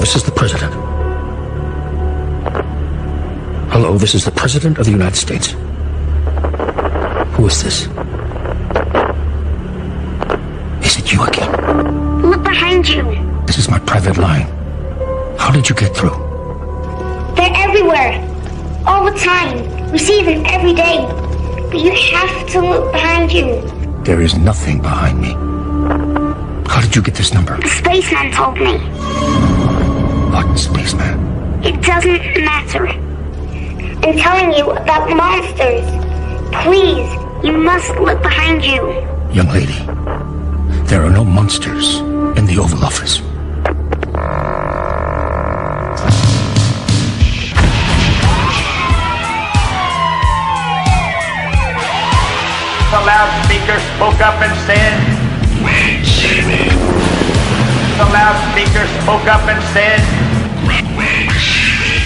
this is the president. Hello, this is the president of the United States. Who is this? Is it you again? Look behind you. This is my private line. How did you get through? They're everywhere. All the time. We see them every day. But you have to look behind you. There is nothing behind me. How did you get this number? The spaceman told me. What spaceman? It doesn't matter. I'm telling you about monsters. Please, you must look behind you. Young lady, there are no monsters in the Oval Office. The loudspeaker spoke up and said, Wait, Jimmy. the loudspeaker spoke up and said, Wait, Jimmy.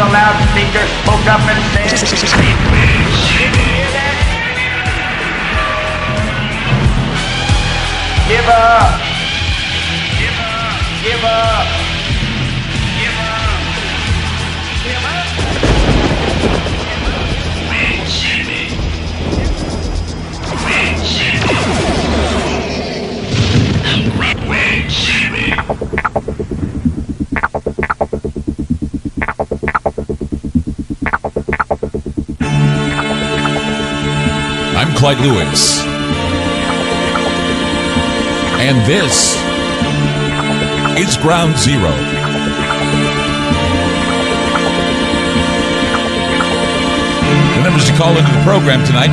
the loudspeaker spoke up and said, give up, give up, give up, give up, give up. Wait, Jimmy. Wait, Jimmy. Wait, Jimmy. I'm Clyde Lewis. And this is Ground Zero. The numbers to call into the program tonight,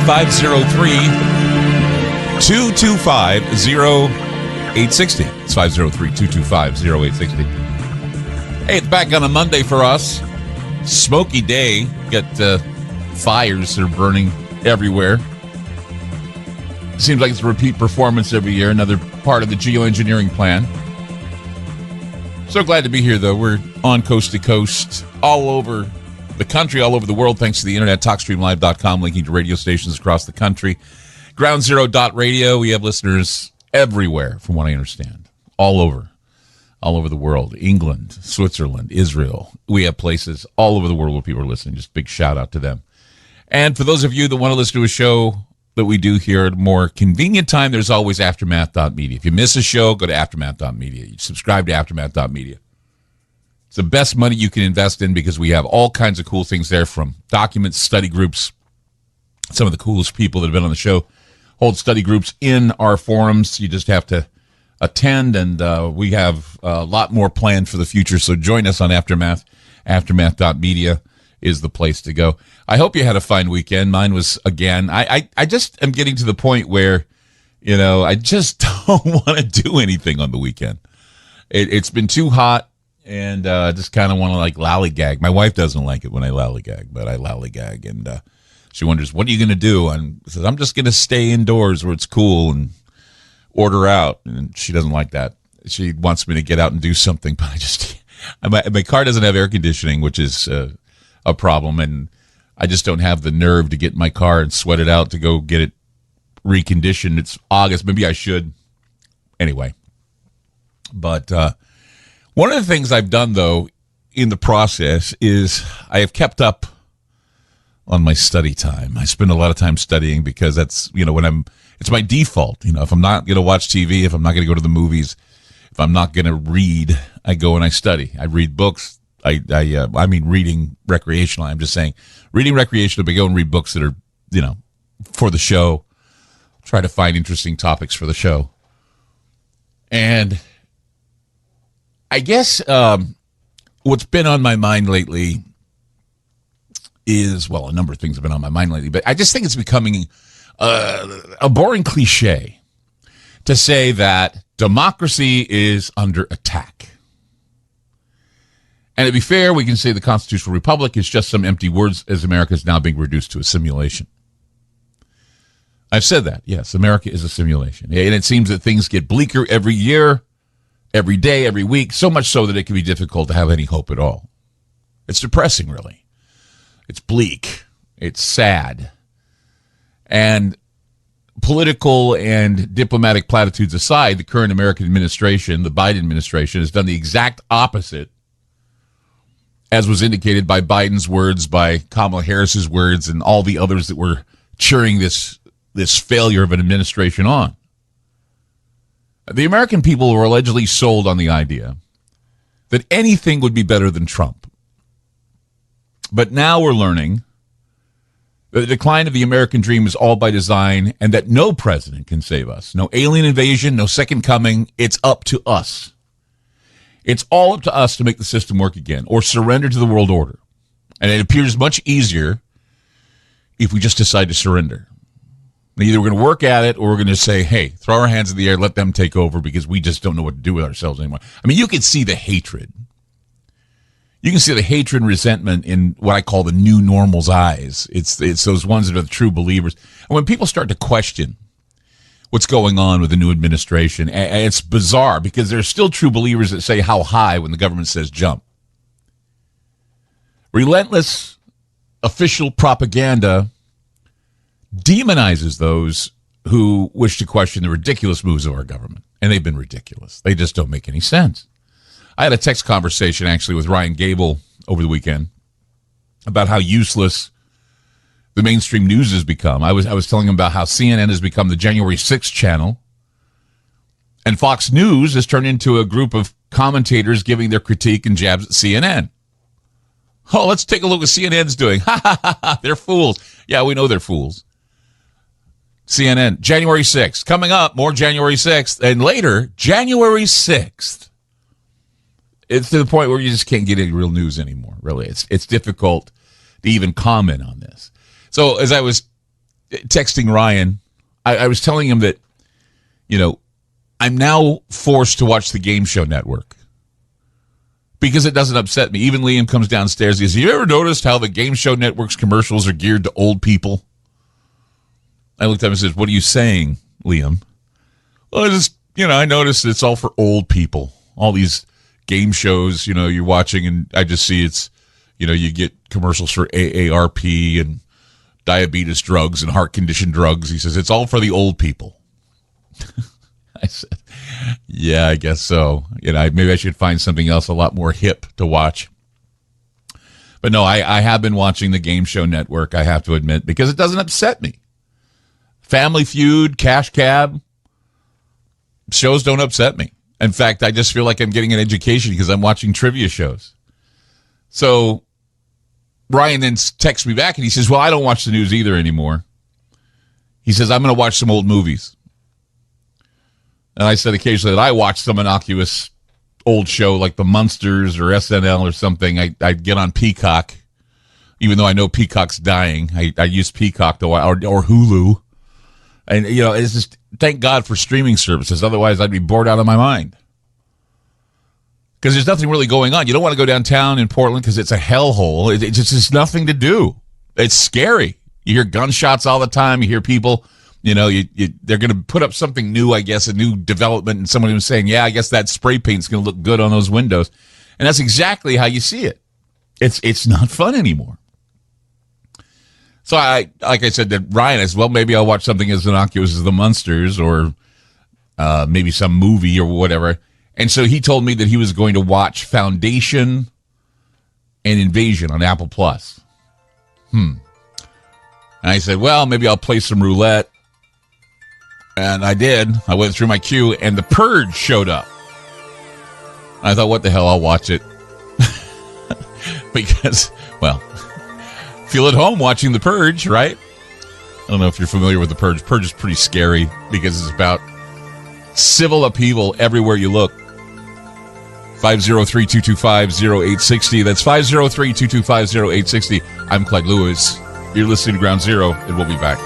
503-225-0860. It's 503-225-0860. Hey, it's back on a Monday for us. Smoky day. Got fires that are burning everywhere. Seems like it's a repeat performance every year, another part of the geoengineering plan. So glad to be here, though. We're on coast to coast, all over the country, all over the world, thanks to the internet, TalkStreamLive.com, linking to radio stations across the country. GroundZero.radio, we have listeners everywhere, from what I understand, all over the world. England, Switzerland, Israel. We have places all over the world where people are listening. Just big shout out to them. And for those of you that want to listen to a show that we do here at a more convenient time, there's always Aftermath.media. If you miss a show, go to Aftermath.media. You subscribe to Aftermath.media. It's the best money you can invest in because we have all kinds of cool things there, from documents, study groups. Some of the coolest people that have been on the show hold study groups in our forums. You just have to attend, and we have a lot more planned for the future. So join us on Aftermath. Aftermath.media is the place to go. I hope you had a fine weekend. Mine was, again, I just am getting to the point where, I just don't want to do anything on the weekend. It's been too hot, and I just kind of want to lollygag. My wife doesn't like it when I lollygag, but I lollygag, and she wonders, what are you going to do? And I says, I'm just going to stay indoors where it's cool and order out. And she doesn't like that. She wants me to get out and do something, but my car doesn't have air conditioning, which is a problem, and I just don't have the nerve to get in my car and sweat it out to go get it reconditioned. It's August. Maybe I should. Anyway. But one of the things I've done, though, in the process is I have kept up on my study time. I spend a lot of time studying because that's, it's my default. If I'm not going to watch TV, if I'm not going to go to the movies, if I'm not going to read, I go and I study. I read books. I mean reading recreational. I'm just saying reading recreational, but go and read books that are, for the show. Try to find interesting topics for the show. And I guess what's been on my mind lately is, a number of things have been on my mind lately, but I just think it's becoming a boring cliche to say that democracy is under attack. And to be fair, we can say the constitutional republic is just some empty words, as America is now being reduced to a simulation. I've said that. Yes, America is a simulation. And it seems that things get bleaker every year, every day, every week, so much so that it can be difficult to have any hope at all. It's depressing, really. It's bleak. It's sad. And political and diplomatic platitudes aside, the current American administration, the Biden administration, has done the exact opposite, as was indicated by Biden's words, by Kamala Harris's words, and all the others that were cheering this failure of an administration on. The American people were allegedly sold on the idea that anything would be better than Trump. But now we're learning that the decline of the American dream is all by design, and that no president can save us. No alien invasion, no second coming. It's up to us. It's all up to us to make the system work again, or surrender to the world order. And it appears much easier if we just decide to surrender. Either we're going to work at it, or we're going to say, hey, throw our hands in the air, let them take over, because we just don't know what to do with ourselves anymore. I mean, you can see the hatred. You can see the hatred and resentment in what I call the new normal's eyes. It's those ones that are the true believers. And when people start to question what's going on with the new administration, and it's bizarre because there's still true believers that say how high when the government says jump. Relentless official propaganda demonizes those who wish to question the ridiculous moves of our government. And they've been ridiculous. They just don't make any sense. I had a text conversation actually with Ryan Gable over the weekend about how useless the mainstream news has become. I was telling him about how CNN has become the January 6th channel, and Fox News has turned into a group of commentators giving their critique and jabs at CNN. Oh, let's take a look what CNN's doing. Ha ha ha ha, they're fools. Yeah, we know they're fools. CNN, January 6th. Coming up, more January 6th. And later, January 6th. It's to the point where you just can't get any real news anymore, really. It's difficult to even comment on this. So as I was texting Ryan, I was telling him that, I'm now forced to watch the Game Show Network because it doesn't upset me. Even Liam comes downstairs. He says, you ever noticed how the Game Show Network's commercials are geared to old people? I looked at him and said, what are you saying, Liam? Well, I noticed it's all for old people. All these game shows, you're watching, and I just see it's, you get commercials for AARP and diabetes drugs and heart condition drugs. He says, it's all for the old people. I said, yeah, I guess so. Maybe I should find something else a lot more hip to watch. But no, I have been watching the Game Show Network, I have to admit, because it doesn't upset me. Family Feud, Cash Cab, shows don't upset me. In fact, I just feel like I'm getting an education because I'm watching trivia shows. So Ryan then texts me back and he says, well, I don't watch the news either anymore. He says, I'm going to watch some old movies. And I said occasionally that I watch some innocuous old show like The Munsters or SNL or something. I'd get on Peacock, even though I know Peacock's dying. I use Peacock or Hulu. And, it's just, thank God for streaming services. Otherwise, I'd be bored out of my mind. Because there's nothing really going on. You don't want to go downtown in Portland because it's a hellhole. It's just nothing to do. It's scary. You hear gunshots all the time. You hear people, they're going to put up something new, I guess, a new development. And someone was saying, yeah, I guess that spray paint's going to look good on those windows. And that's exactly how you see it. It's not fun anymore. So like I said to Ryan, I said, well, maybe I'll watch something as innocuous as The Munsters or maybe some movie or whatever. And so he told me that he was going to watch Foundation and Invasion on Apple Plus. And I said, well, maybe I'll play some roulette. And I did. I went through my queue, and The Purge showed up. I thought, what the hell, I'll watch it. Because, well, feel at home watching The Purge, right? I don't know if you're familiar with The Purge. Purge is pretty scary because it's about civil upheaval everywhere you look. 503-225-0860. That's 503-225-0860. I'm Clyde Lewis. You're listening to Ground Zero, and we'll be back.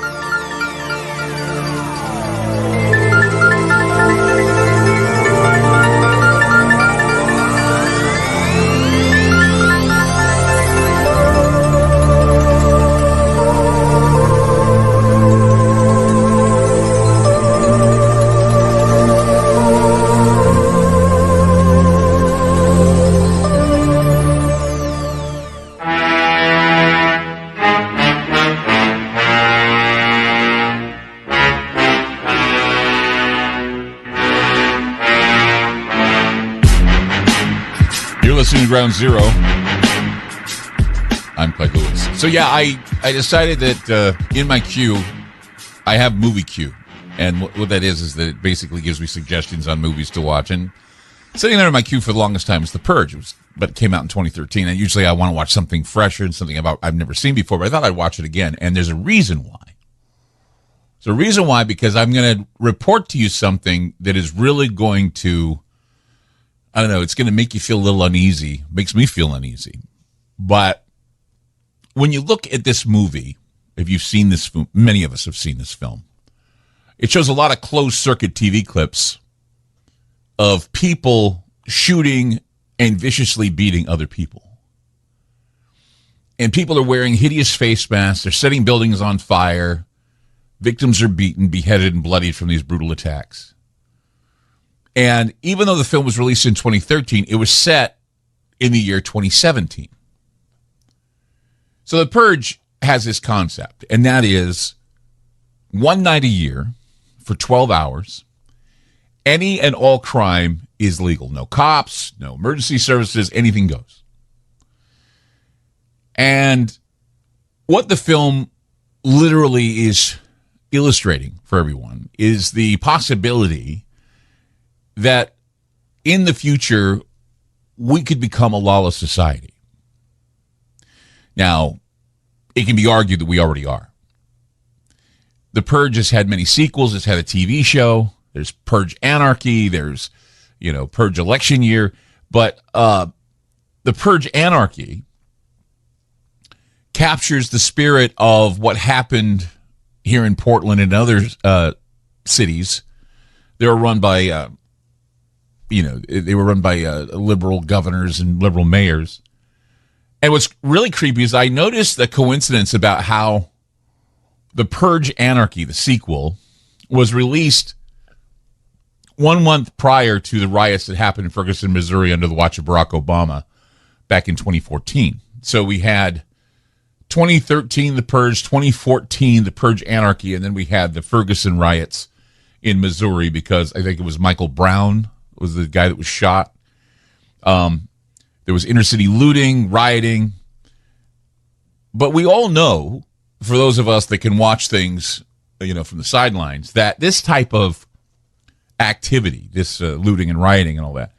Ground Zero. I'm Craig Lewis. So yeah, I decided that in my queue, I have movie queue. And what that is that it basically gives me suggestions on movies to watch. And sitting there in my queue for the longest time is The Purge, but it came out in 2013. And usually I want to watch something fresher and something I've never seen before, but I thought I'd watch it again. And there's a reason why. There's a reason why, because I'm going to report to you something that is really going to, I don't know, it's going to make you feel a little uneasy. Makes me feel uneasy. But when you look at this movie, if you've seen this film, many of us have seen this film, it shows a lot of closed-circuit TV clips of people shooting and viciously beating other people. And people are wearing hideous face masks. They're setting buildings on fire. Victims are beaten, beheaded, and bloodied from these brutal attacks. And even though the film was released in 2013, it was set in the year 2017. So The Purge has this concept, and that is one night a year, for 12 hours, any and all crime is legal. No cops, no emergency services, anything goes. And what the film literally is illustrating for everyone is the possibility that in the future we could become a lawless society. Now, it can be argued that we already are. The Purge has had many sequels. It's had a TV show. There's Purge Anarchy. There's, Purge Election Year. But the Purge Anarchy captures the spirit of what happened here in Portland and other cities. They were run by, liberal governors and liberal mayors. And what's really creepy is I noticed the coincidence about how The Purge Anarchy, the sequel, was released 1 month prior to the riots that happened in Ferguson, Missouri under the watch of Barack Obama back in 2014. So we had 2013, The Purge, 2014, The Purge Anarchy, and then we had the Ferguson riots in Missouri because I think it was Michael Brown was the guy that was shot. There was inner city looting, rioting. But we all know, for those of us that can watch things, from the sidelines, that this type of activity, this looting and rioting and all that,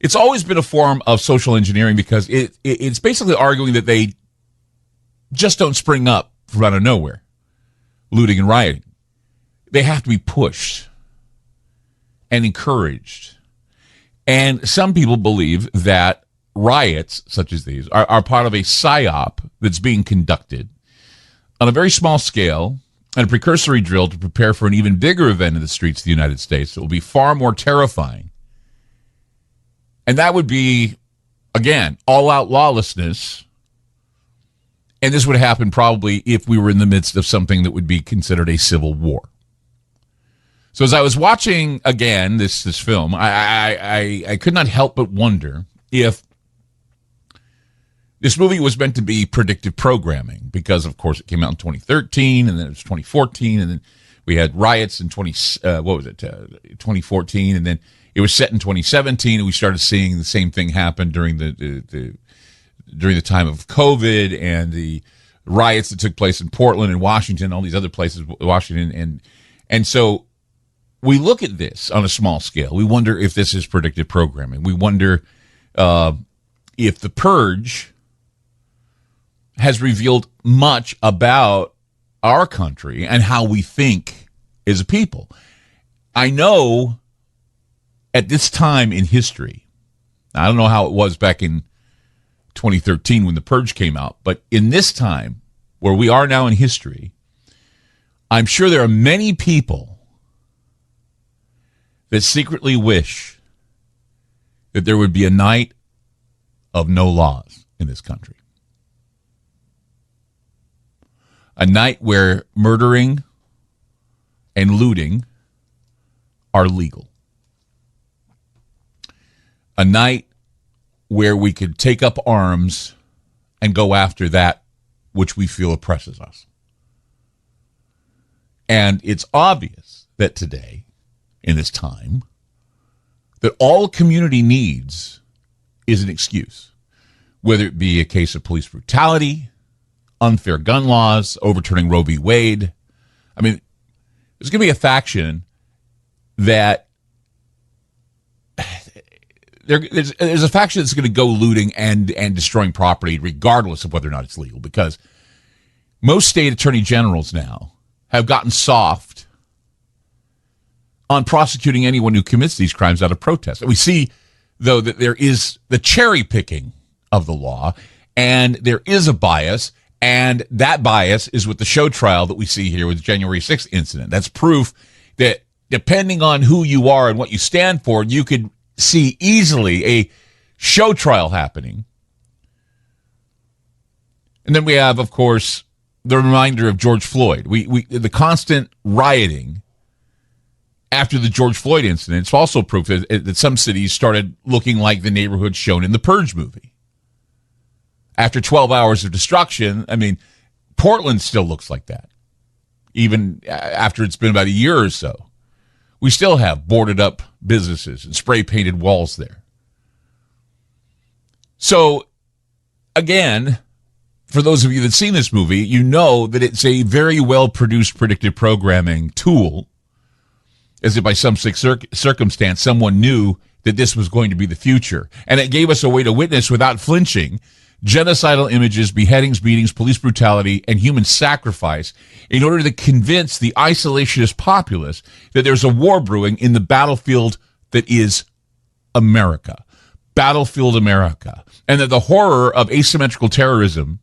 it's always been a form of social engineering because it's basically arguing that they just don't spring up from out of nowhere, looting and rioting. They have to be pushed and encouraged. And some people believe that riots such as these are part of a psyop that's being conducted on a very small scale and a precursory drill to prepare for an even bigger event in the streets of the United States that will be far more terrifying. And that would be, again, all-out lawlessness. And this would happen probably if we were in the midst of something that would be considered a civil war. So as I was watching, again, this film, I could not help but wonder if this movie was meant to be predictive programming because, of course, it came out in 2013, and then it was 2014, and then we had riots in 2014, and then it was set in 2017, and we started seeing the same thing happen during the time of COVID and the riots that took place in Portland and Washington, all these other places, Washington, and so we look at this on a small scale. We wonder if this is predictive programming. We wonder if The Purge has revealed much about our country and how we think as a people. I know at this time in history, I don't know how it was back in 2013 when The Purge came out, but in this time where we are now in history, I'm sure there are many people that secretly wish that there would be a night of no laws in this country. A night where murdering and looting are legal. A night where we could take up arms and go after that which we feel oppresses us. And it's obvious that today, in this time, that all community needs is an excuse, whether it be a case of police brutality, unfair gun laws, overturning Roe v. Wade. I mean, there's going to be a faction that there's a faction that's going to go looting and destroying property regardless of whether or not it's legal, because most state attorney generals now have gotten soft on prosecuting anyone who commits these crimes out of protest. And we see, though, that there is the cherry picking of the law, and there is a bias, and that bias is with the show trial that we see here with the January 6th incident. That's proof that depending on who you are and what you stand for, you could see easily a show trial happening. And then we have, of course, the reminder of George Floyd. The constant rioting after the George Floyd incident. It's also proof that some cities started looking like the neighborhoods shown in the Purge movie. After 12 hours of destruction, I mean, Portland still looks like that. Even after it's been about a year or so. We still have boarded up businesses and spray painted walls there. So, again, for those of you that've seen this movie, you know that it's a very well-produced predictive programming tool, as if by some circumstance someone knew that this was going to be the future. And it gave us a way to witness without flinching genocidal images, beheadings, beatings, police brutality, and human sacrifice in order to convince the isolationist populace that there's a war brewing in the battlefield that is America. Battlefield America. And that the horror of asymmetrical terrorism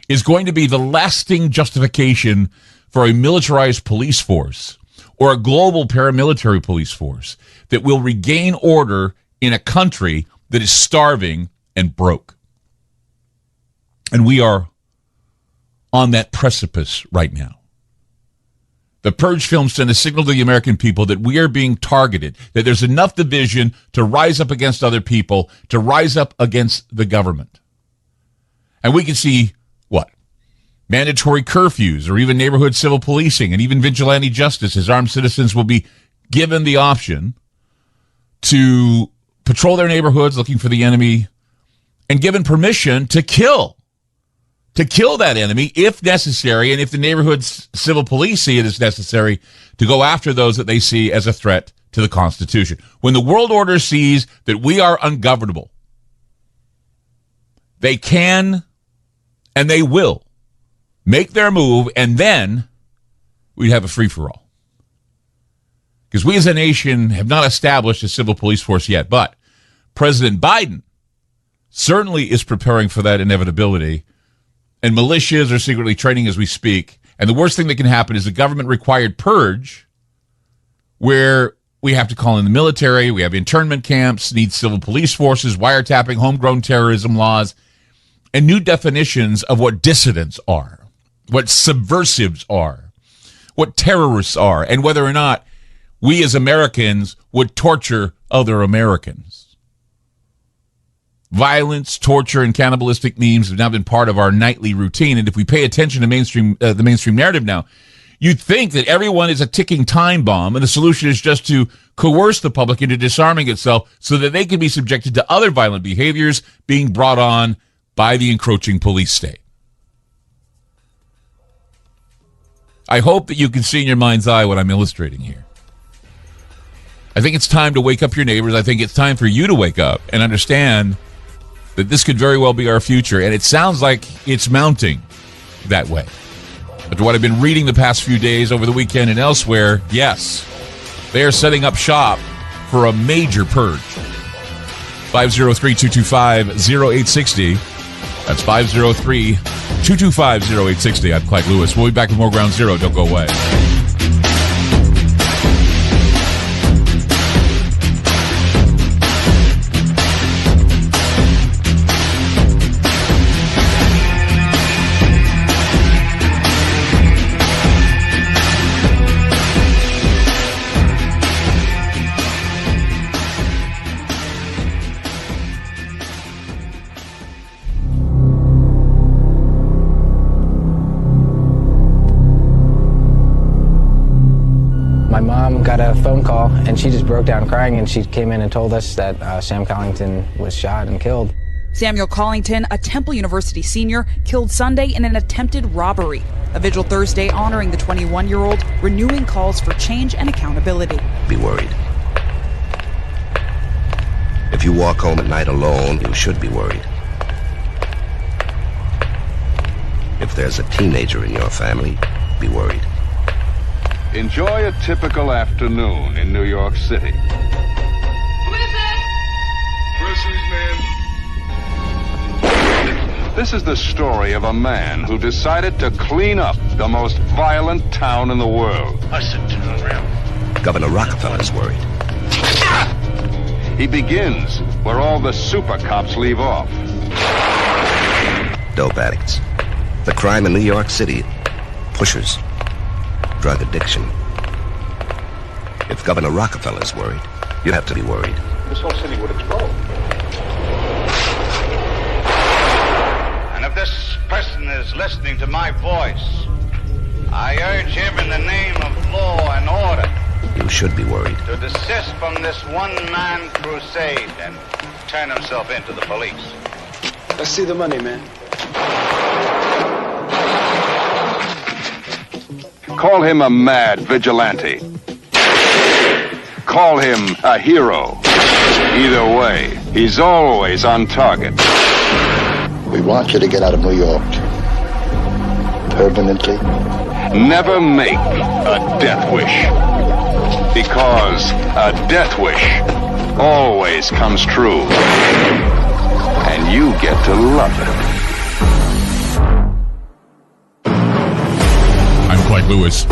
is going to be the lasting justification for a militarized police force or a global paramilitary police force that will regain order in a country that is starving and broke. And we are on that precipice right now. The Purge film sent a signal to the American people that we are being targeted, that there's enough division to rise up against other people, to rise up against the government. And we can see, what? Mandatory curfews or even neighborhood civil policing and even vigilante justice, as armed citizens will be given the option to patrol their neighborhoods looking for the enemy and given permission to kill that enemy if necessary, and if the neighborhood's civil police see it as necessary, to go after those that they see as a threat to the Constitution. When the world order sees that we are ungovernable, they can and they will make their move, and then we'd have a free-for-all. Because we as a nation have not established a civil police force yet, but President Biden certainly is preparing for that inevitability. And militias are secretly training as we speak. And the worst thing that can happen is a government-required purge where we have to call in the military, we have internment camps, need civil police forces, wiretapping, homegrown terrorism laws, and new definitions of what dissidents are, what subversives are, what terrorists are, and whether or not we as Americans would torture other Americans. Violence, torture, and cannibalistic memes have now been part of our nightly routine. And if we pay attention to the mainstream narrative now, you'd think that everyone is a ticking time bomb, and the solution is just to coerce the public into disarming itself so that they can be subjected to other violent behaviors being brought on by the encroaching police state. I hope that you can see in your mind's eye what I'm illustrating here. I think it's time to wake up your neighbors. I think it's time for you to wake up and understand that this could very well be our future, and it sounds like it's mounting that way. But to what I've been reading the past few days over the weekend and elsewhere, yes, they are setting up shop for a major purge. 503-225-0860. That's 503-225-0860. I'm Clyde Lewis. We'll be back with more Ground Zero. Don't go away. got a phone call, and she just broke down crying, and she came in and told us that Sam Collington was shot and killed. Samuel Collington, a Temple University senior, killed Sunday in an attempted robbery. A vigil Thursday honoring the 21-year-old, renewing calls for change and accountability. Be worried. If you walk home at night alone, you should be worried. If there's a teenager in your family, be worried. Enjoy a typical afternoon in New York City. Groceries, man. This is the story of a man who decided to clean up the most violent town in the world. I said turn around. Governor Rockefeller's worried. He begins where all the super cops leave off. Dope addicts. The crime in New York City. Pushers. Drug addiction. If Governor Rockefeller's worried, you have to be worried. This whole city would explode. And if this person is listening to my voice, I urge him in the name of law and order You should be worried. to desist from this one-man crusade and turn himself into the police. Let's see the money, man. Call him a mad vigilante. Call him a hero. Either way, he's always on target. We want you to get out of New York. Permanently. Never make a death wish. Because a death wish always comes true. And you get to love it. I'm Clyde Lewis.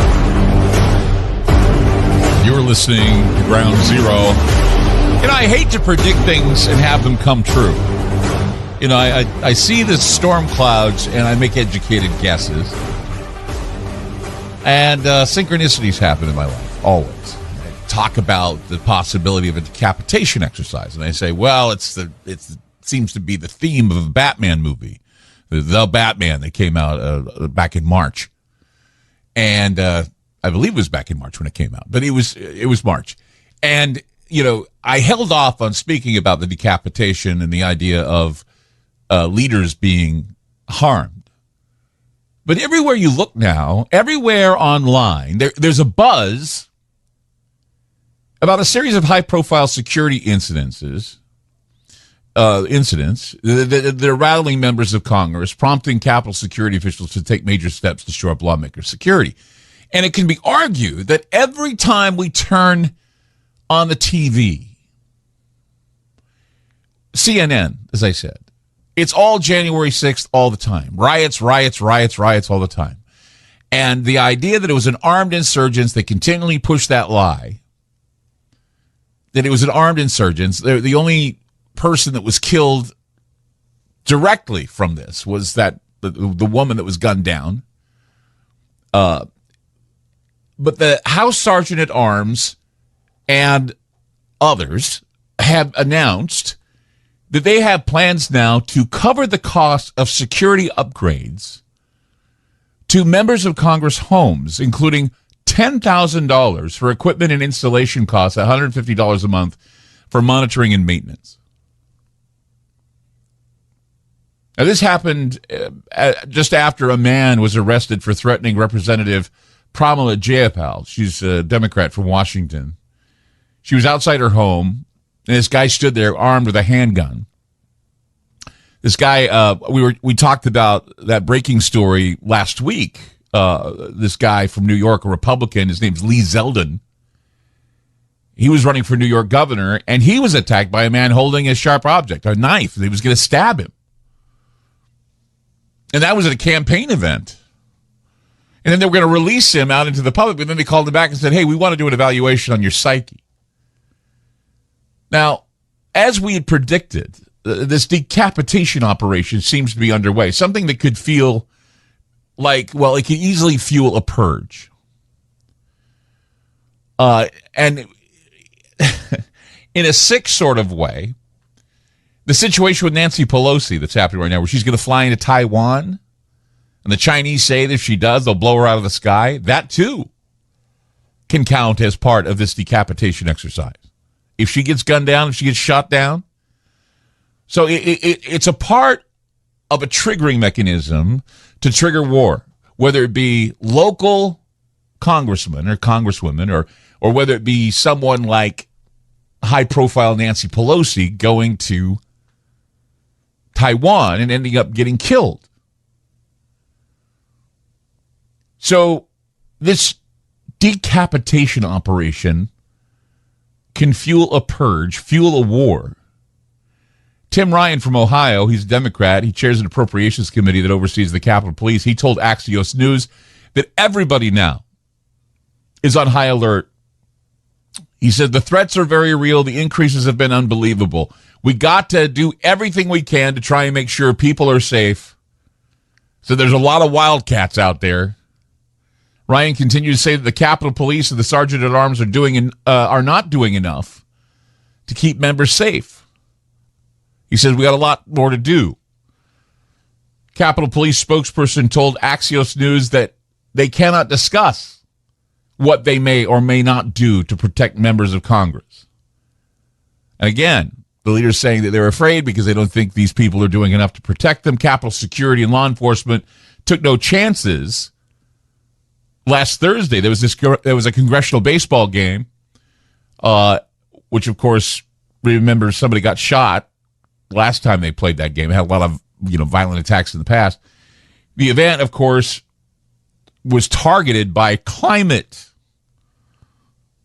You're listening to Ground Zero. You know, I hate to predict things and have them come true. You know, I see the storm clouds and I make educated guesses. And synchronicities happen in my life, always. I talk about the possibility of a decapitation exercise. And I say, well, it seems to be the theme of a Batman movie. The Batman that came out back in March. And I believe it was back in March when it came out. But it was March. And, you know, I held off on speaking about the decapitation and the idea of leaders being harmed. But everywhere you look now, everywhere online, there's a buzz about a series of high-profile security incidents. They're rattling members of Congress, prompting Capitol security officials to take major steps to shore up lawmakers' security. And it can be argued that every time we turn on the TV, CNN, as I said, it's all January 6th all the time. Riots all the time. And the idea that it was an armed insurgents, they continually push that lie, that it was an armed insurgents. The only person that was killed directly from this was that the woman that was gunned down. But the House Sergeant at Arms and others have announced that they have plans now to cover the cost of security upgrades to members of Congress' homes, including $10,000 for equipment and installation costs, $150 a month for monitoring and maintenance. Now, this happened just after a man was arrested for threatening Representative Pramila Jayapal. She's a Democrat from Washington. She was outside her home, and this guy stood there armed with a handgun. This guy, we talked about that breaking story last week. This guy from New York, a Republican, his name's Lee Zeldin. He was running for New York governor, and he was attacked by a man holding a sharp object, a knife. He was going to stab him. And that was at a campaign event. And then they were going to release him out into the public, but then they called him back and said, hey, we want to do an evaluation on your psyche. Now, as we had predicted, this decapitation operation seems to be underway, something that could feel like, well, it could easily fuel a purge. And in a sick sort of way, the situation with Nancy Pelosi that's happening right now, where she's going to fly into Taiwan, and the Chinese say that if she does, they'll blow her out of the sky. That, too, can count as part of this decapitation exercise. If she gets gunned down, if she gets shot down. So it's a part of a triggering mechanism to trigger war, whether it be local congressmen or congresswomen or whether it be someone like high-profile Nancy Pelosi going to Taiwan and ending up getting killed. So this decapitation operation can fuel a purge, fuel a war. Tim Ryan from Ohio, he's a Democrat. He chairs an appropriations committee that oversees the Capitol Police. He told Axios News that everybody now is on high alert. He said the threats are very real. The increases have been unbelievable. We got to do everything we can to try and make sure people are safe. So there's a lot of wildcats out there. Ryan continues to say that the Capitol Police and the Sergeant at Arms are not doing enough to keep members safe. He says we got a lot more to do. Capitol Police spokesperson told Axios News that they cannot discuss what they may or may not do to protect members of Congress. And again, the leader's saying that they're afraid because they don't think these people are doing enough to protect them. Capitol Security and law enforcement took no chances. Last Thursday, there was a congressional baseball game, which, of course, remember somebody got shot last time they played that game. It had a lot of violent attacks in the past. The event, of course, was targeted by climate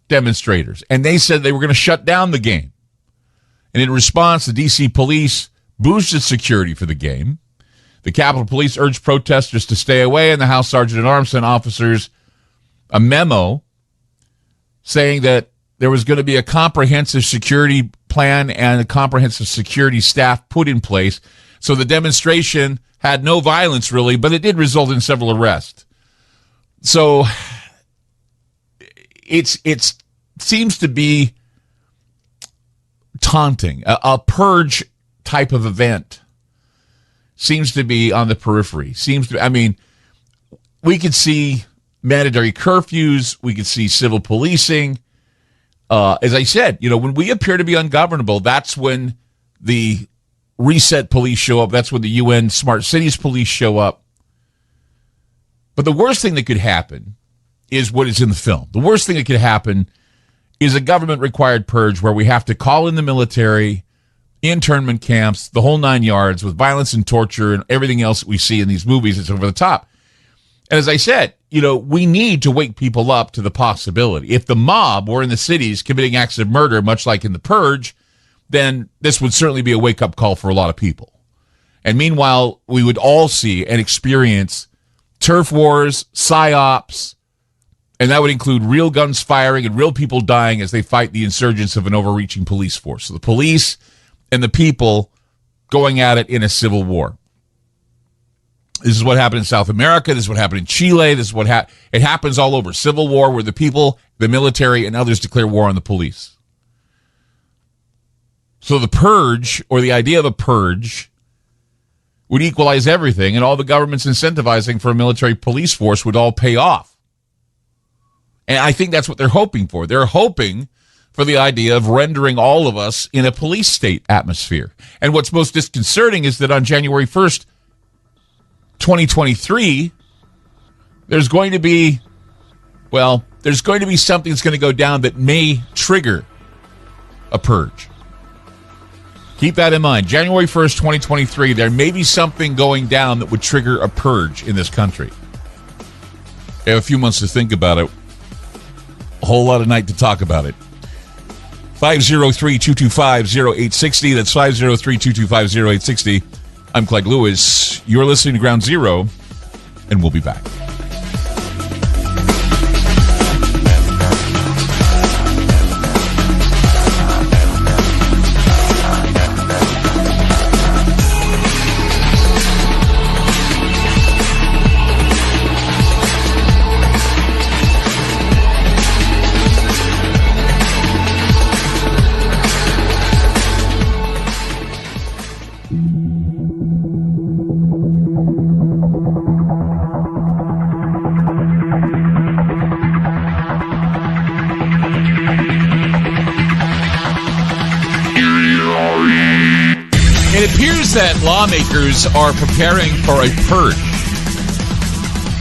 demonstrators, and they said they were going to shut down the game. And in response, the D.C. police boosted security for the game. The Capitol Police urged protesters to stay away, and the House Sergeant at Arms sent officers a memo saying that there was going to be a comprehensive security plan and a comprehensive security staff put in place. So the demonstration had no violence, really, but it did result in several arrests. So it seems to be taunting. A purge type of event seems to be on the periphery. We could see mandatory curfews. We could see civil policing. As I said, when we appear to be ungovernable, that's when the reset police show up. That's when the UN Smart Cities police show up. But the worst thing that could happen is what is in the film. The worst thing that could happen is a government-required purge where we have to call in the military, internment camps, the whole 9 yards with violence and torture and everything else that we see in these movies. It's over the top. And as I said, we need to wake people up to the possibility. If the mob were in the cities committing acts of murder, much like in the Purge, then this would certainly be a wake-up call for a lot of people. And meanwhile, we would all see and experience turf wars, psyops, and that would include real guns firing and real people dying as they fight the insurgents of an overreaching police force. So the police and the people going at it in a civil war. This is what happened in South America. This is what happened in Chile. This is what it happens all over. Civil war where the people, the military, and others declare war on the police. So the purge, or the idea of a purge, would equalize everything, and all the government's incentivizing for a military police force would all pay off. And I think that's what they're hoping for. They're hoping for the idea of rendering all of us in a police state atmosphere. And what's most disconcerting is that on January 1st, 2023, there's going to be something that's going to go down that may trigger a purge. Keep that in mind. January 1st, 2023, there may be something going down that would trigger a purge in this country. You have a few months to think about it. A whole lot of night to talk about it. 503-225-0860. That's 503-225-0860. I'm Clegg Lewis. You're listening to Ground Zero, and we'll be back. seems that lawmakers are preparing for a purge.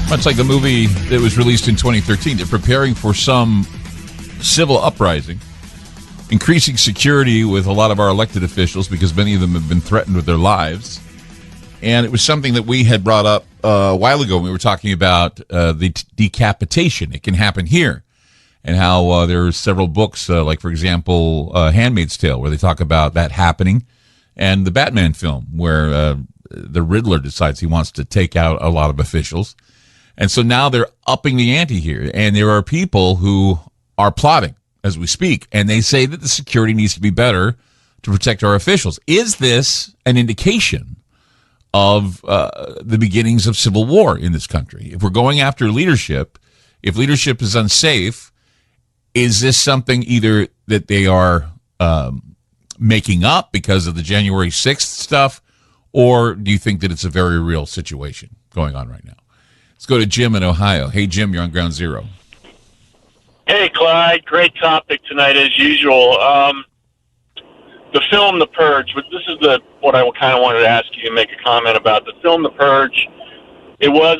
Much like the movie that was released in 2013, they're preparing for some civil uprising, increasing security with a lot of our elected officials because many of them have been threatened with their lives. And it was something that we had brought up a while ago when we were talking about the decapitation. It can happen here. And how there are several books, like, for example, Handmaid's Tale, where they talk about that happening, and the Batman film, where the Riddler decides he wants to take out a lot of officials. And so now they're upping the ante here, and there are people who are plotting as we speak, and they say that the security needs to be better to protect our officials. Is this an indication of the beginnings of civil war in this country? If we're going after leadership, if leadership is unsafe, is this something either that they are making up because of the January 6th stuff, or do you think that it's a very real situation going on right now? Let's go to Jim in Ohio. Hey, Jim, you're on Ground Zero. Hey, Clyde. Great topic tonight, as usual. The film The Purge, but this is what I kind of wanted to ask you and make a comment about. The film The Purge, it was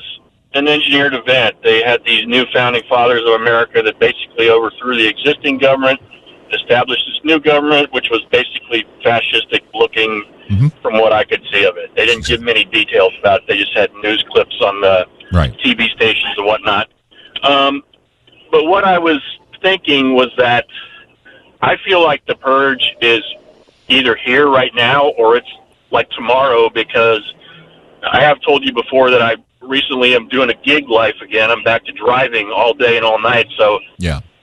an engineered event. They had these new founding fathers of America that basically overthrew the existing government, established this new government, which was basically fascistic looking from what I could see of it. They didn't give many details about it. They just had news clips on the TV stations and whatnot. But what I was thinking was that I feel like the purge is either here right now or it's like tomorrow, because I have told you before that I recently am doing a gig life again. I'm back to driving all day and all night. So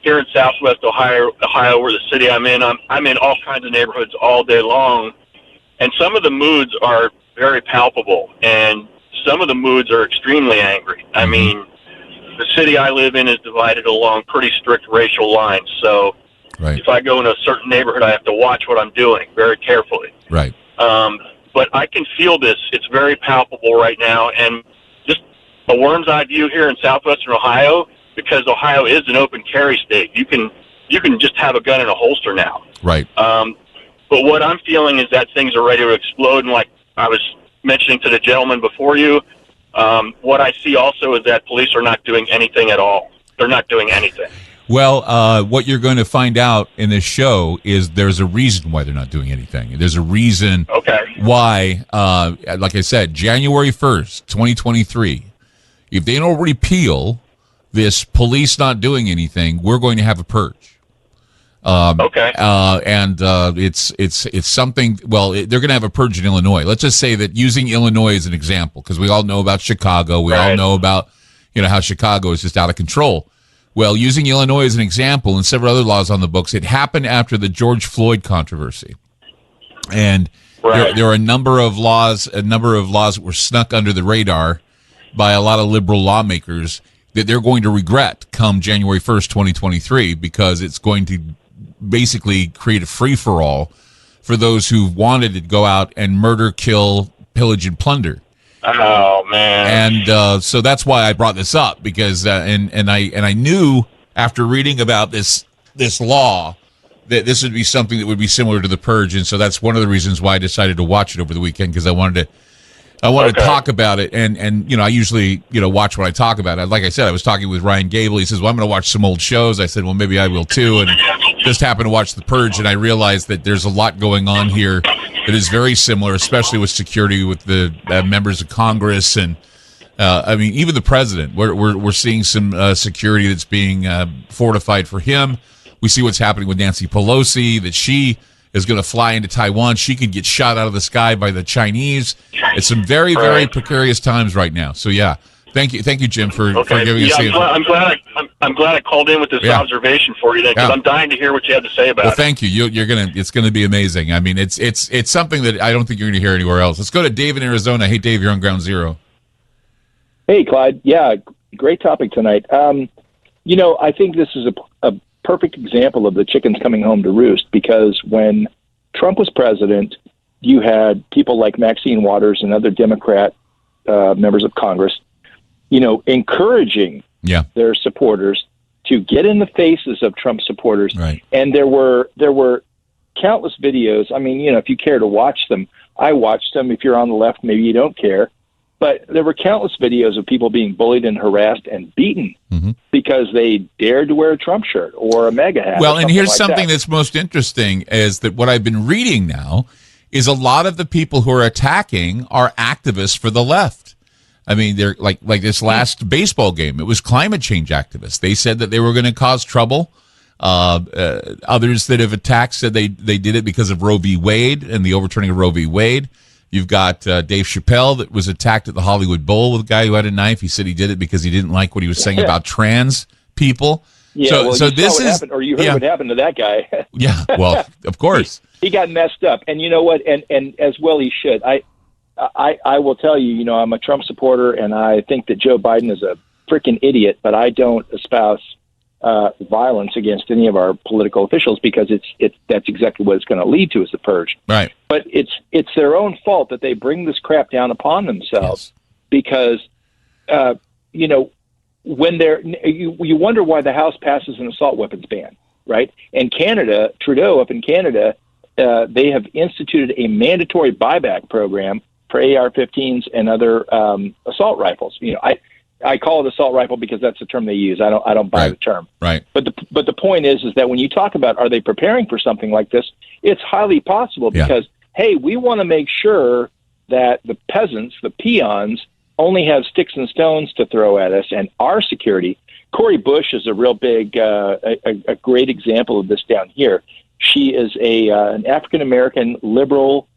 here in Southwest Ohio, where the city I'm in all kinds of neighborhoods all day long. And some of the moods are very palpable, and some of the moods are extremely angry. I mean, the city I live in is divided along pretty strict racial lines. So if I go in a certain neighborhood, I have to watch what I'm doing very carefully. Right. But I can feel this. It's very palpable right now. And just a worm's eye view here in southwestern Ohio, because Ohio is an open carry state. You can just have a gun in a holster now. Right. But what I'm feeling is that things are ready to explode. And like I was mentioning to the gentleman before you, what I see also is that police are not doing anything at all. They're not doing anything. Well, what you're going to find out in this show is there's a reason why they're not doing anything. There's a reason why, like I said, January 1st, 2023, if they don't repeal this police not doing anything, we're going to have a purge. It's something. Well, they're going to have a purge in Illinois. Let's just say that, using Illinois as an example, because we all know about Chicago. We all know about how Chicago is just out of control. Well, using Illinois as an example, and several other laws on the books, it happened after the George Floyd controversy, and there are a number of laws that were snuck under the radar by a lot of liberal lawmakers that they're going to regret come January 1st, 2023, because it's going to basically create a free-for-all for those who wanted to go out and murder, kill, pillage, and plunder. Oh man! And so that's why I brought this up, because and I knew after reading about this law that this would be something that would be similar to the Purge, and so that's one of the reasons why I decided to watch it over the weekend, because I wanted to talk about it, and I usually watch what I talk about. Like I said, I was talking with Ryan Gable. He says, "Well, I'm going to watch some old shows." I said, "Well, maybe I will too," and just happened to watch the Purge, and I realized that there's a lot going on here that is very similar, especially with security with the members of Congress, and I mean, even the president. We're seeing some security that's being fortified for him. We see what's happening with Nancy Pelosi, that she is going to fly into Taiwan. She could get shot out of the sky by the Chinese. It's some very, very precarious times right now. So yeah, thank you, Jim, for giving us. I'm glad I called in with this observation for you, because I'm dying to hear what you have to say about it. Well, thank you. It's gonna be amazing. I mean, it's something that I don't think you're going to hear anywhere else. Let's go to Dave in Arizona. Hey, Dave, you're on Ground Zero. Hey, Clyde. Yeah, great topic tonight. I think this is a perfect example of the chickens coming home to roost, because when Trump was president, you had people like Maxine Waters and other Democrat members of Congress, encouraging their supporters to get in the faces of Trump supporters. Right. And there were countless videos. I mean, if you care to watch them, I watched them. If you're on the left, maybe you don't care. But there were countless videos of people being bullied and harassed and beaten because they dared to wear a Trump shirt or a MAGA hat. Well, and here's like something that's most interesting is that what I've been reading now is a lot of the people who are attacking are activists for the left. I mean, they're like this last baseball game. It was climate change activists. They said that they were going to cause trouble. Others that have attacked said they did it because of Roe v. Wade and the overturning of Roe v. Wade. You've got Dave Chappelle that was attacked at the Hollywood Bowl with a guy who had a knife. He said he did it because he didn't like what he was saying about trans people. Yeah, so this is happened, or you heard what happened to that guy. Yeah, well, of course. He got messed up, and you know what? And as well he should. I will tell you, I'm a Trump supporter, and I think that Joe Biden is a freaking idiot, but I don't espouse violence against any of our political officials because that's exactly what it's going to lead to is the purge. Right. But it's their own fault that they bring this crap down upon themselves because, when you wonder why the House passes an assault weapons ban, right? And Canada, Trudeau up in Canada, they have instituted a mandatory buyback program for AR-15s and other assault rifles. I call it assault rifle because that's the term they use. I don't buy the term. Right. But the point is that when you talk about are they preparing for something like this, it's highly possible because hey, we want to make sure that the peasants, the peons, only have sticks and stones to throw at us, and our security. Cori Bush is a real big, a great example of this down here. She is an African American liberal,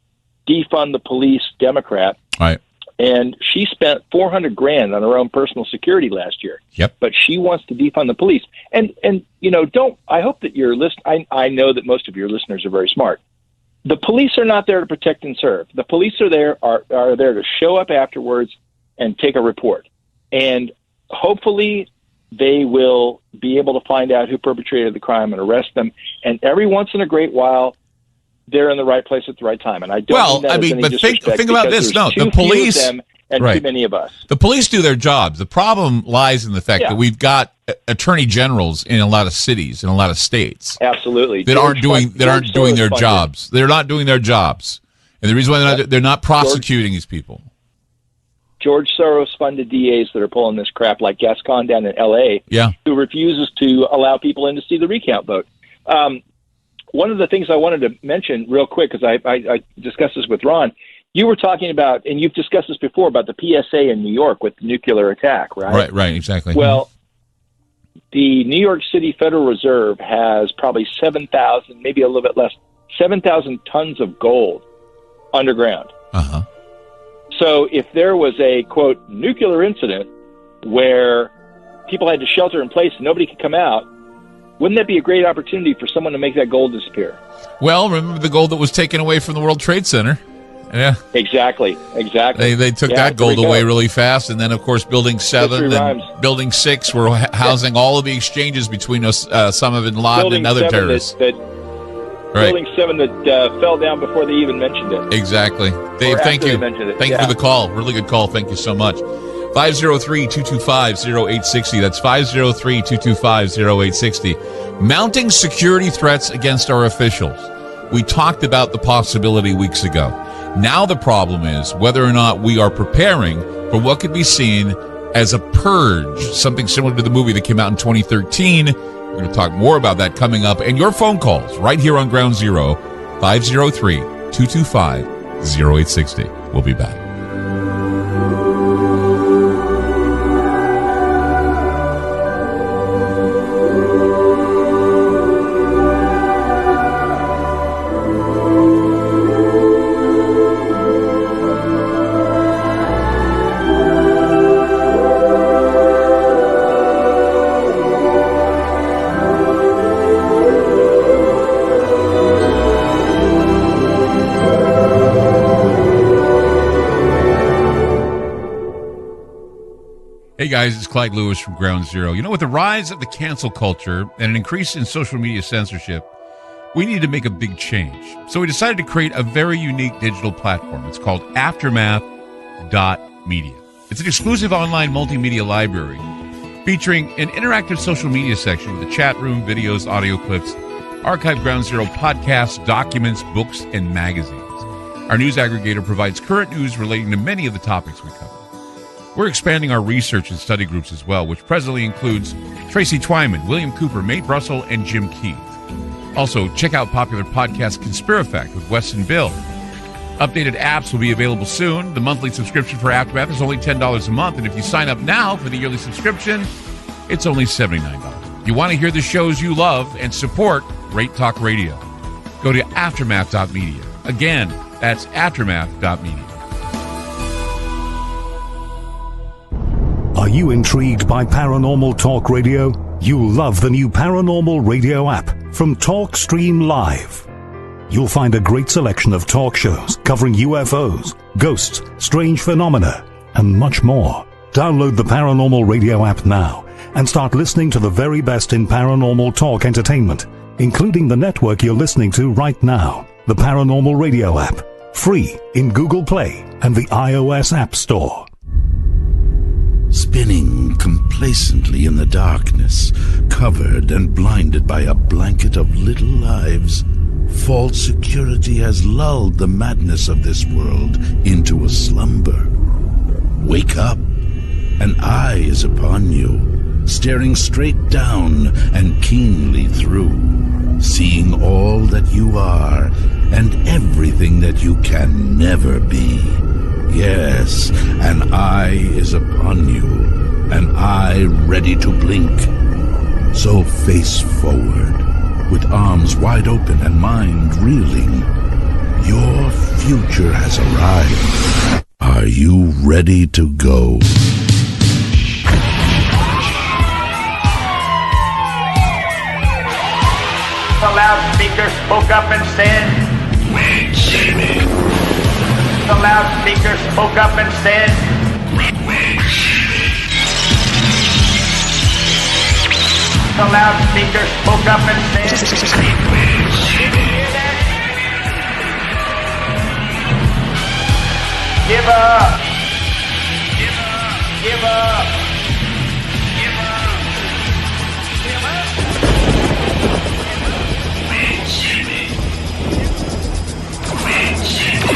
defund the police Democrat. Right. And she spent $400,000 on her own personal security last year. Yep. But she wants to defund the police. And don't. I hope that your I know that most of your listeners are very smart. The police are not there to protect and serve. The police are there to show up afterwards and take a report. And hopefully they will be able to find out who perpetrated the crime and arrest them. And every once in a great while, they're in the right place at the right time. And I don't mean that as any but think about this. No, the police them and too many of us. The police do their jobs. The problem lies in the fact that we've got attorney generals in a lot of cities, in a lot of states. Absolutely. That aren't doing their jobs. They're not doing their jobs. And the reason why they're not prosecuting these people. George Soros-funded DAs that are pulling this crap, like Gascon down in L.A., who refuses to allow people in to see the recount vote. One of the things I wanted to mention real quick, because I discussed this with Ron, you were talking about, and you've discussed this before, about the PSA in New York with the nuclear attack, right? Right, exactly. Well, the New York City Federal Reserve has probably 7,000, maybe a little bit less, 7,000 tons of gold underground. Uh-huh. So if there was a, quote, nuclear incident where people had to shelter in place and nobody could come out, wouldn't that be a great opportunity for someone to make that gold disappear? Well, remember the gold that was taken away from the World Trade Center? Yeah. Exactly. They took that gold away really fast, and then, of course, Building 7 and Building 6 were housing all of the exchanges between Osama bin Laden and other terrorists. Building 7 that fell down before they even mentioned it. Exactly. Dave, thank you. Thank you for the call. Really good call. Thank you so much. 503-225-0860. That's 503-225-0860. Mounting security threats against our officials. We talked about the possibility weeks ago. Now the problem is whether or not we are preparing for what could be seen as a purge, something similar to the movie that came out in 2013. We're going to talk more about that coming up. And your phone calls right here on Ground Zero, 503-225-0860. We'll be back. Hey guys, it's Clyde Lewis from Ground Zero. You know, with the rise of the cancel culture and an increase in social media censorship, we need to make a big change. So we decided to create a very unique digital platform. It's called Aftermath.media. It's an exclusive online multimedia library featuring an interactive social media section with a chat room, videos, audio clips, archived Ground Zero podcasts, documents, books, and magazines. Our news aggregator provides current news relating to many of the topics we cover. We're expanding our research and study groups as well, which presently includes Tracy Twyman, William Cooper, Nate Russell, and Jim Keith. Also, check out popular podcast Conspirafact with Wes and Bill. Updated apps will be available soon. The monthly subscription for Aftermath is only $10 a month, and if you sign up now for the yearly subscription, it's only $79. If you want to hear the shows you love and support Great Talk Radio, go to aftermath.media. Again, that's aftermath.media. Are you intrigued by Paranormal Talk Radio? You'll love the new Paranormal Radio app from TalkStream Live. You'll find a great selection of talk shows covering UFOs, ghosts, strange phenomena, and much more. Download the Paranormal Radio app now and start listening to the very best in paranormal talk entertainment, including the network you're listening to right now. The Paranormal Radio app, free in Google Play and the iOS App Store. Spinning complacently in the darkness, covered and blinded by a blanket of little lives, false security has lulled the madness of this world into a slumber. Wake up. An eye is upon you, staring straight down and keenly through, seeing all that you are and everything that you can never be. Yes, an eye is upon you, an eye ready to blink. So face forward, with arms wide open and mind reeling. Your future has arrived. Are you ready to go? The loudspeaker spoke up and said, Wait, Jimmy. the loudspeaker spoke up and said, Wait, Jimmy. the loudspeaker spoke up and said, give up, give up, give up, give up, give up. Wait, Jimmy. Wait, Jimmy.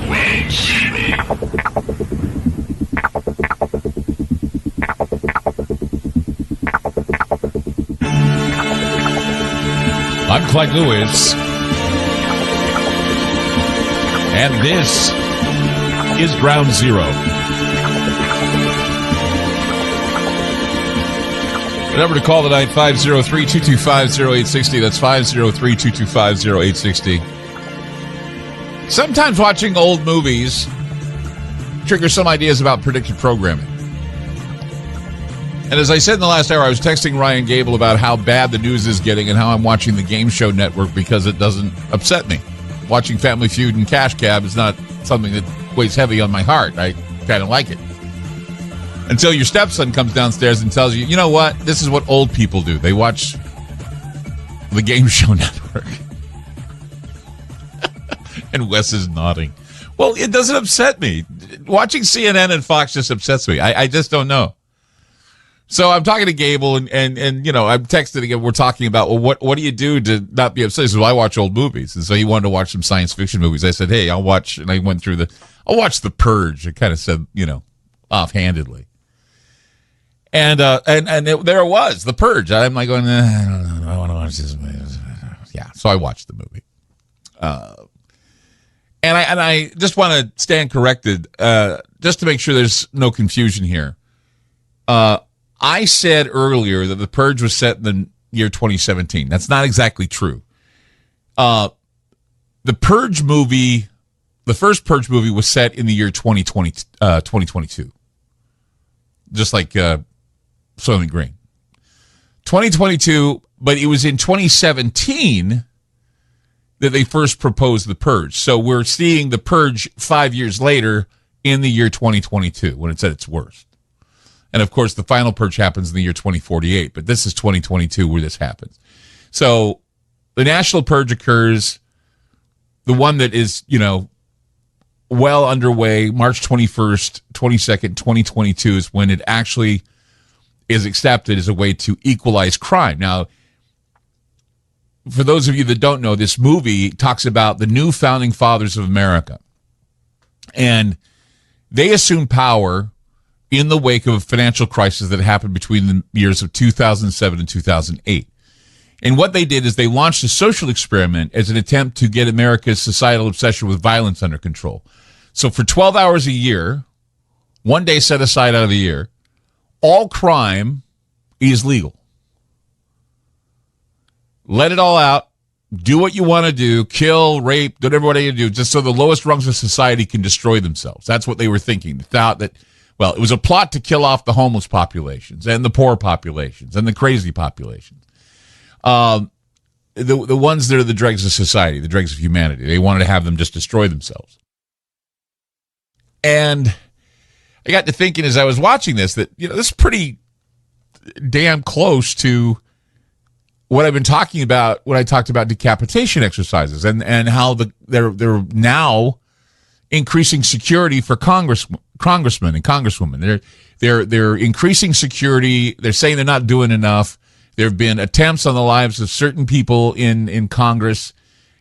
Wait, Jimmy. I'm Clyde Lewis, and this is Ground Zero. The number to call tonight, 503-225-0860. That's 503-225-0860. Sometimes watching old movies triggers some ideas about predictive programming. And as I said in the last hour, I was texting Ryan Gable about how bad the news is getting and how I'm watching the Game Show Network because it doesn't upset me. Watching Family Feud and Cash Cab is not something that weighs heavy on my heart. I kind of like it. Until your stepson comes downstairs and tells you, you know what? This is what old people do. They watch the Game Show Network. And Wes is nodding. Well, it doesn't upset me. Watching CNN and Fox just upsets me. I just don't know. So I'm talking to Gable, and you know, I'm texting again. We're talking about, well, what do you do to not be upset? He says, well, I watch old movies. And so he wanted to watch some science fiction movies. I said, hey, I'll watch. And I went through I'll watch The Purge. I kind of said, you know, offhandedly. And there it was, The Purge. I'm like going, I don't know. I want to watch this movie. Yeah. So I watched the movie. And I just want to stand corrected, just to make sure there's no confusion here. I said earlier that The Purge was set in the year 2017. That's not exactly true. The Purge movie, the first Purge movie, was set in the year 2022. Just like Soylent Green. 2022, but it was in 2017 that they first proposed The Purge. So we're seeing The Purge 5 years later in the year 2022 when it's at its worst. And, of course, the final Purge happens in the year 2048, but this is 2022 where this happens. So the National Purge occurs, the one that is, you know, well underway, March 21st, 22nd, 2022 is when it actually is accepted as a way to equalize crime. Now, for those of you that don't know, this movie talks about the new founding fathers of America. And they assumed power in the wake of a financial crisis that happened between the years of 2007 and 2008. And what they did is they launched a social experiment as an attempt to get America's societal obsession with violence under control. So for 12 hours a year, one day set aside out of the year, all crime is legal. Let it all out. Do what you want to do. Kill, rape, do whatever you do, just so the lowest rungs of society can destroy themselves. That's what they were thinking. They thought that, well, it was a plot to kill off the homeless populations and the poor populations and the crazy populations. The ones that are the dregs of society, the dregs of humanity. They wanted to have them just destroy themselves. And I got to thinking as I was watching this that, this is pretty damn close to what I've been talking about when I talked about decapitation exercises and how they're now increasing security for congressmen and congresswomen. They're increasing security. They're saying they're not doing enough. There have been attempts on the lives of certain people in Congress,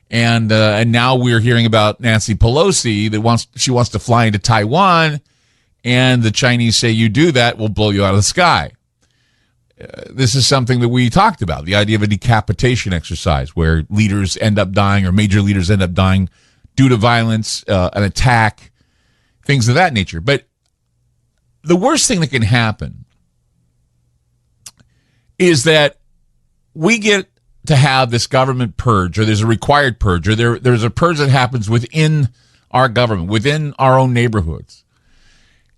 and now we're hearing about Nancy Pelosi that wants to fly into Taiwan, and the Chinese say you do that, we'll blow you out of the sky. This is something that we talked about, the idea of a decapitation exercise where leaders end up dying or major leaders end up dying due to violence, an attack, things of that nature. But the worst thing that can happen is that we get to have this government purge, or there's a required purge, or there's a purge that happens within our government, within our own neighborhoods.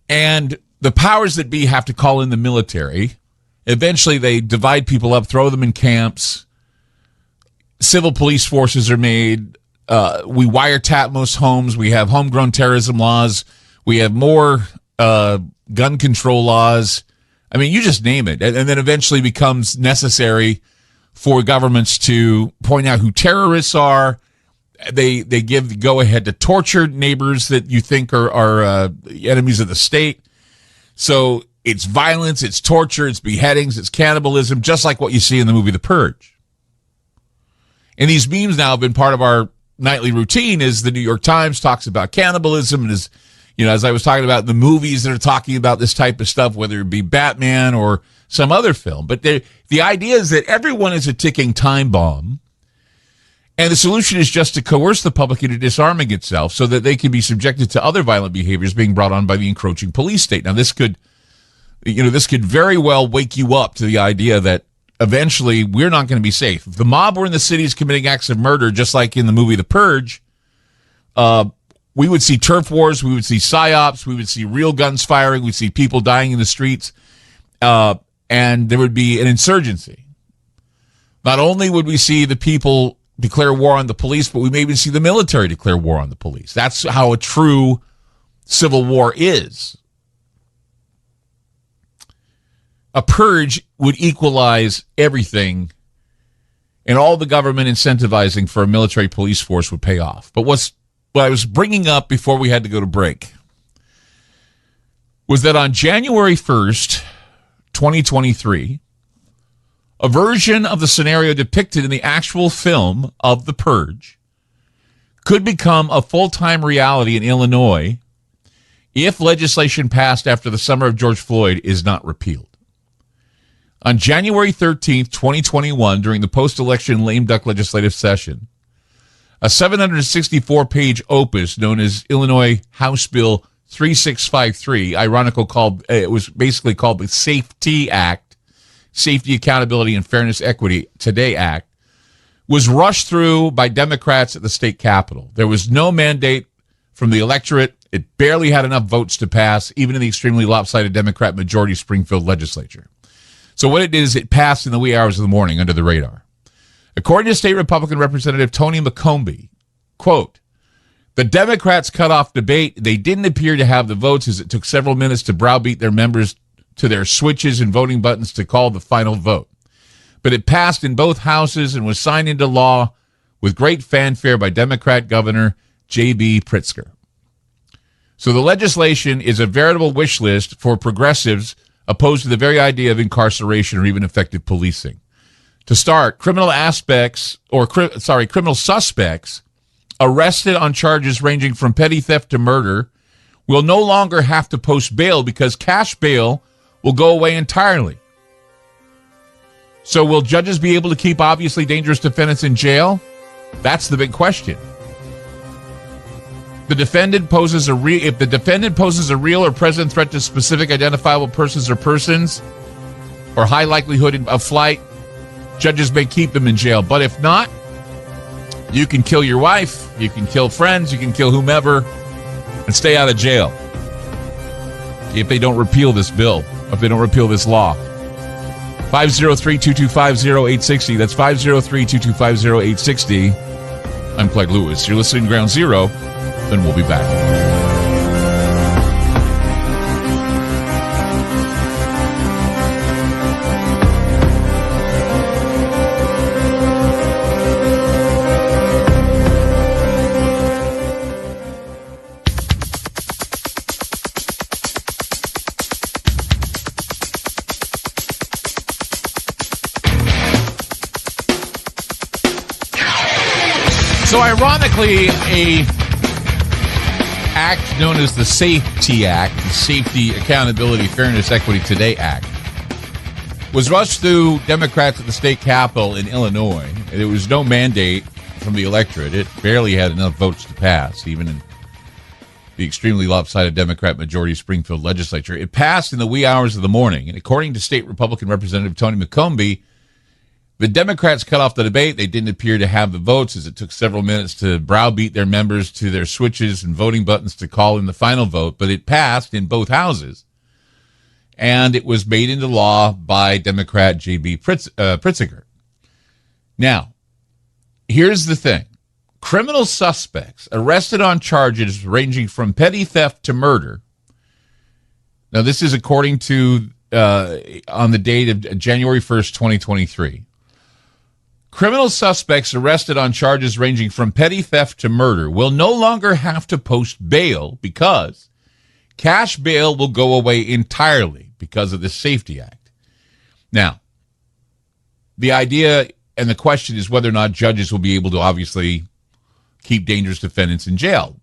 And the powers that be have to call in the military. Eventually, they divide people up, throw them in camps. Civil police forces are made. We wiretap most homes. We have homegrown terrorism laws. We have more gun control laws. I mean, you just name it. And then eventually becomes necessary for governments to point out who terrorists are. They give the go-ahead to torture neighbors that you think are enemies of the state. So it's violence, it's torture, it's beheadings, it's cannibalism, just like what you see in the movie The Purge. And these memes now have been part of our nightly routine as the New York Times talks about cannibalism and as I was talking about the movies that are talking about this type of stuff, whether it be Batman or some other film. But the idea is that everyone is a ticking time bomb, and the solution is just to coerce the public into disarming itself so that they can be subjected to other violent behaviors being brought on by the encroaching police state. Now, this could very well wake you up to the idea that eventually we're not going to be safe. If the mob were in the cities committing acts of murder, just like in the movie The Purge, we would see turf wars, we would see psyops, we would see real guns firing, we'd see people dying in the streets, and there would be an insurgency. Not only would we see the people declare war on the police, but we may even see the military declare war on the police. That's how a true civil war is. A purge would equalize everything, and all the government incentivizing for a military police force would pay off. But what I was bringing up before we had to go to break was that on January 1st, 2023, a version of the scenario depicted in the actual film of The Purge could become a full-time reality in Illinois if legislation passed after the summer of George Floyd is not repealed. On January 13th, 2021, during the post-election lame duck legislative session, a 764-page opus known as Illinois House Bill 3653, it was basically called the SAFE-T Act, Safety, Accountability, and Fairness Equity Today Act, was rushed through by Democrats at the state capitol. There was no mandate from the electorate. It barely had enough votes to pass, even in the extremely lopsided Democrat majority Springfield legislature. So what it did is it passed in the wee hours of the morning under the radar. According to State Republican Representative Tony McCombie, quote, "The Democrats cut off debate. They didn't appear to have the votes as it took several minutes to browbeat their members to their switches and voting buttons to call the final vote. But it passed in both houses and was signed into law with great fanfare by Democrat Governor J.B. Pritzker. So the legislation is a veritable wish list for progressives opposed to the very idea of incarceration or even effective policing. To start, criminal suspects arrested on charges ranging from petty theft to murder will no longer have to post bail because cash bail will go away entirely. So will judges be able to keep obviously dangerous defendants in jail? That's the big question. If the defendant poses a real or present threat to specific identifiable persons or high likelihood of flight, judges may keep them in jail. But if not, you can kill your wife, you can kill friends, you can kill whomever, and stay out of jail. If they don't repeal this bill, if they don't repeal this law. 503-225-0860. That's 503-225-0860. I'm Clyde Lewis. You're listening to Ground Zero. Then we'll be back. So ironically, a act known as the Safety Act, the Safety, Accountability, Fairness, Equity Today Act, was rushed through Democrats at the state capitol in Illinois. There was no mandate from the electorate. It barely had enough votes to pass, even in the extremely lopsided Democrat majority Springfield legislature. It passed in the wee hours of the morning, and according to State Republican Representative Tony McCombie, the Democrats cut off the debate. They didn't appear to have the votes, as it took several minutes to browbeat their members to their switches and voting buttons to call in the final vote. But it passed in both houses, and it was made into law by Democrat J.B. Pritzker. Now, here's the thing. Criminal suspects arrested on charges ranging from petty theft to murder. Now, this is according to on the date of January 1st, 2023. Criminal suspects arrested on charges ranging from petty theft to murder will no longer have to post bail because cash bail will go away entirely because of the Safety Act. Now, the idea and the question is whether or not judges will be able to obviously keep dangerous defendants in jail.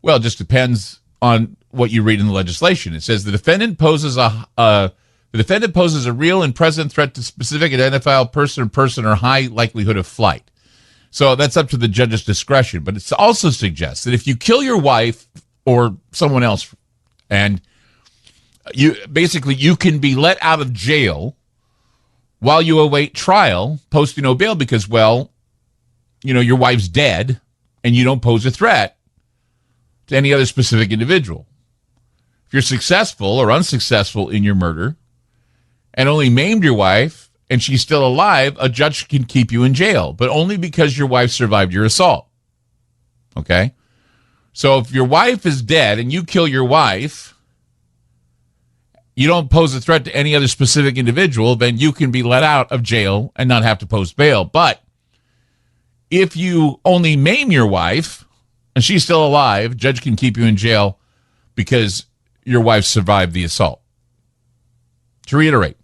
Well, it just depends on what you read in the legislation. It says the defendant poses a real and present threat to specific identifiable person or high likelihood of flight. So that's up to the judge's discretion. But it also suggests that if you kill your wife or someone else, and you can be let out of jail while you await trial, posting no bail because, well, your wife's dead and you don't pose a threat to any other specific individual. If you're successful or unsuccessful in your murder and only maimed your wife and she's still alive, a judge can keep you in jail, but only because your wife survived your assault. Okay? So if your wife is dead and you kill your wife, you don't pose a threat to any other specific individual, then you can be let out of jail and not have to post bail. But if you only maim your wife and she's still alive, judge can keep you in jail because your wife survived the assault. To reiterate,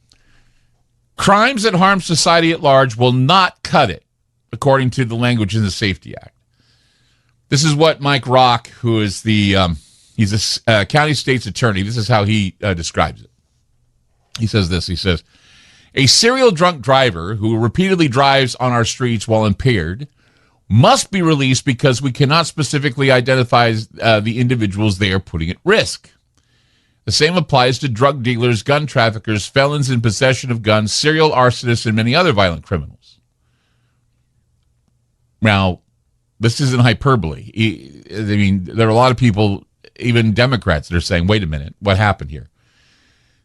crimes that harm society at large will not cut it, according to the language in the Safety Act. This is what Mike Rock, who is he's a county state's attorney, this is how he describes it. He says this, he says, a serial drunk driver who repeatedly drives on our streets while impaired must be released because we cannot specifically identify the individuals they are putting at risk. The same applies to drug dealers, gun traffickers, felons in possession of guns, serial arsonists, and many other violent criminals. Now, this isn't hyperbole. I mean, there are a lot of people, even Democrats, that are saying, wait a minute, what happened here?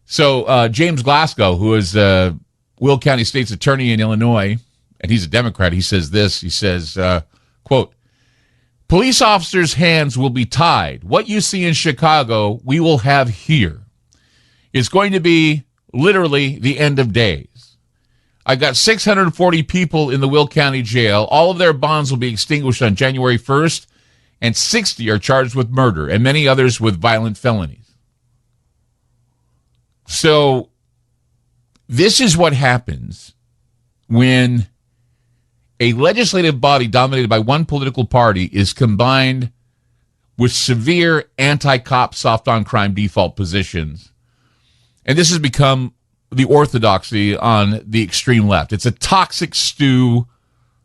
So James Glasgow, who is Will County State's attorney in Illinois, and he's a Democrat, he says this, he says, quote, police officers' hands will be tied. What you see in Chicago, we will have here. It's going to be literally the end of days. I've got 640 people in the Will County Jail. All of their bonds will be extinguished on January 1st, and 60 are charged with murder, and many others with violent felonies. So this is what happens when a legislative body dominated by one political party is combined with severe anti-cop, soft-on-crime default positions. And this has become the orthodoxy on the extreme left. It's a toxic stew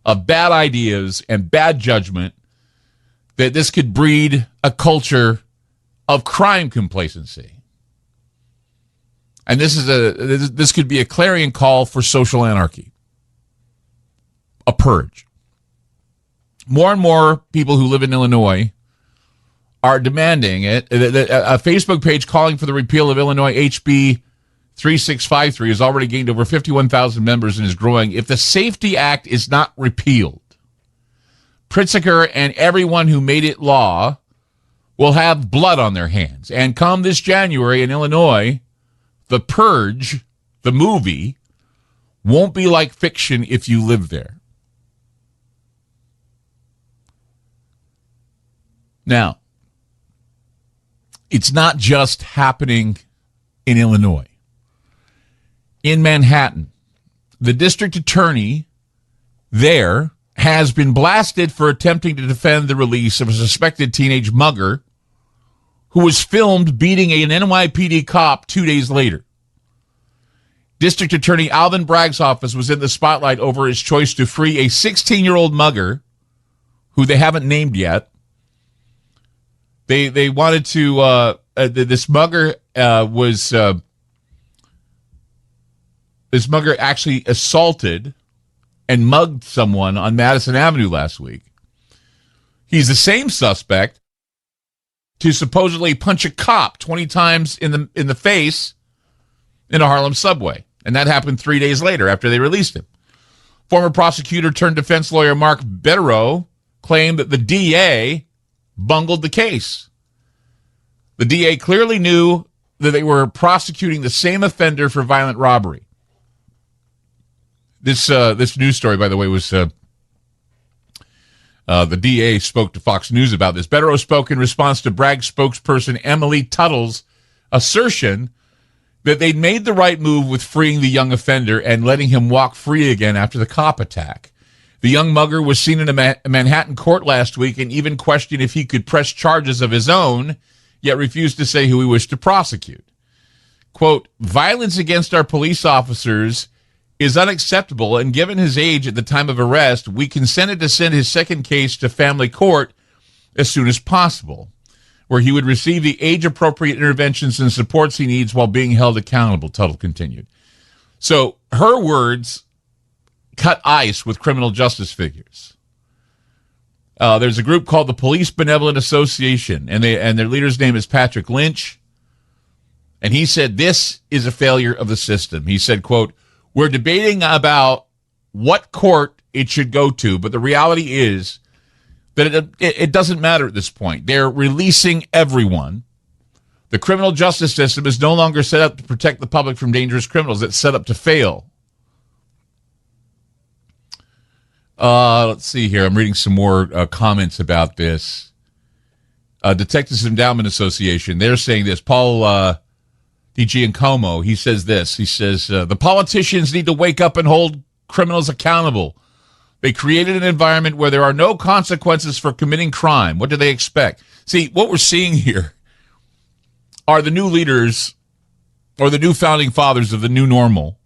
of bad ideas and bad judgment that this could breed a culture of crime complacency. And this could be a clarion call for social anarchy. A purge. More and more people who live in Illinois are demanding it. A Facebook page calling for the repeal of Illinois HB 3653 has already gained over 51,000 members and is growing. If the Safety Act is not repealed, Pritzker and everyone who made it law will have blood on their hands. And come this January in Illinois, the Purge, the movie, won't be like fiction if you live there. Now, it's not just happening in Illinois. In Manhattan, the district attorney there has been blasted for attempting to defend the release of a suspected teenage mugger who was filmed beating an NYPD cop 2 days later. District Attorney Alvin Bragg's office was in the spotlight over his choice to free a 16-year-old mugger who they haven't named yet. They wanted to this mugger this mugger actually assaulted and mugged someone on Madison Avenue last week. He's the same suspect to supposedly punch a cop 20 times in the face in a Harlem subway. And that happened 3 days later after they released him. Former prosecutor turned defense lawyer Mark Betterow claimed that the DA bungled the case. The DA clearly knew that they were prosecuting the same offender for violent robbery. This news story, by the way, was the DA spoke to Fox News about this. Betterow spoke in response to Bragg spokesperson Emily Tuttle's assertion that they'd made the right move with freeing the young offender and letting him walk free again after the cop attack. The young mugger was seen in a Manhattan court last week and even questioned if he could press charges of his own, yet refused to say who he wished to prosecute. Quote, violence against our police officers is unacceptable, and given his age at the time of arrest, we consented to send his second case to family court as soon as possible, where he would receive the age-appropriate interventions and supports he needs while being held accountable, Tuttle continued. So her words cut ice with criminal justice figures. There's a group called the Police Benevolent Association, and their leader's name is Patrick Lynch, and he said this is a failure of the system. He said, quote, we're debating about what court it should go to, but the reality is that it doesn't matter at this point. They're releasing everyone. The criminal justice system is no longer set up to protect the public from dangerous criminals. It's set up to fail. Let's see here. I'm reading some more comments about this. Detectives Endowment Association, they're saying this. Paul DiGiacomo, he says this. He says, the politicians need to wake up and hold criminals accountable. They created an environment where there are no consequences for committing crime. What do they expect? See, what we're seeing here are the new leaders or the new founding fathers of the new normal,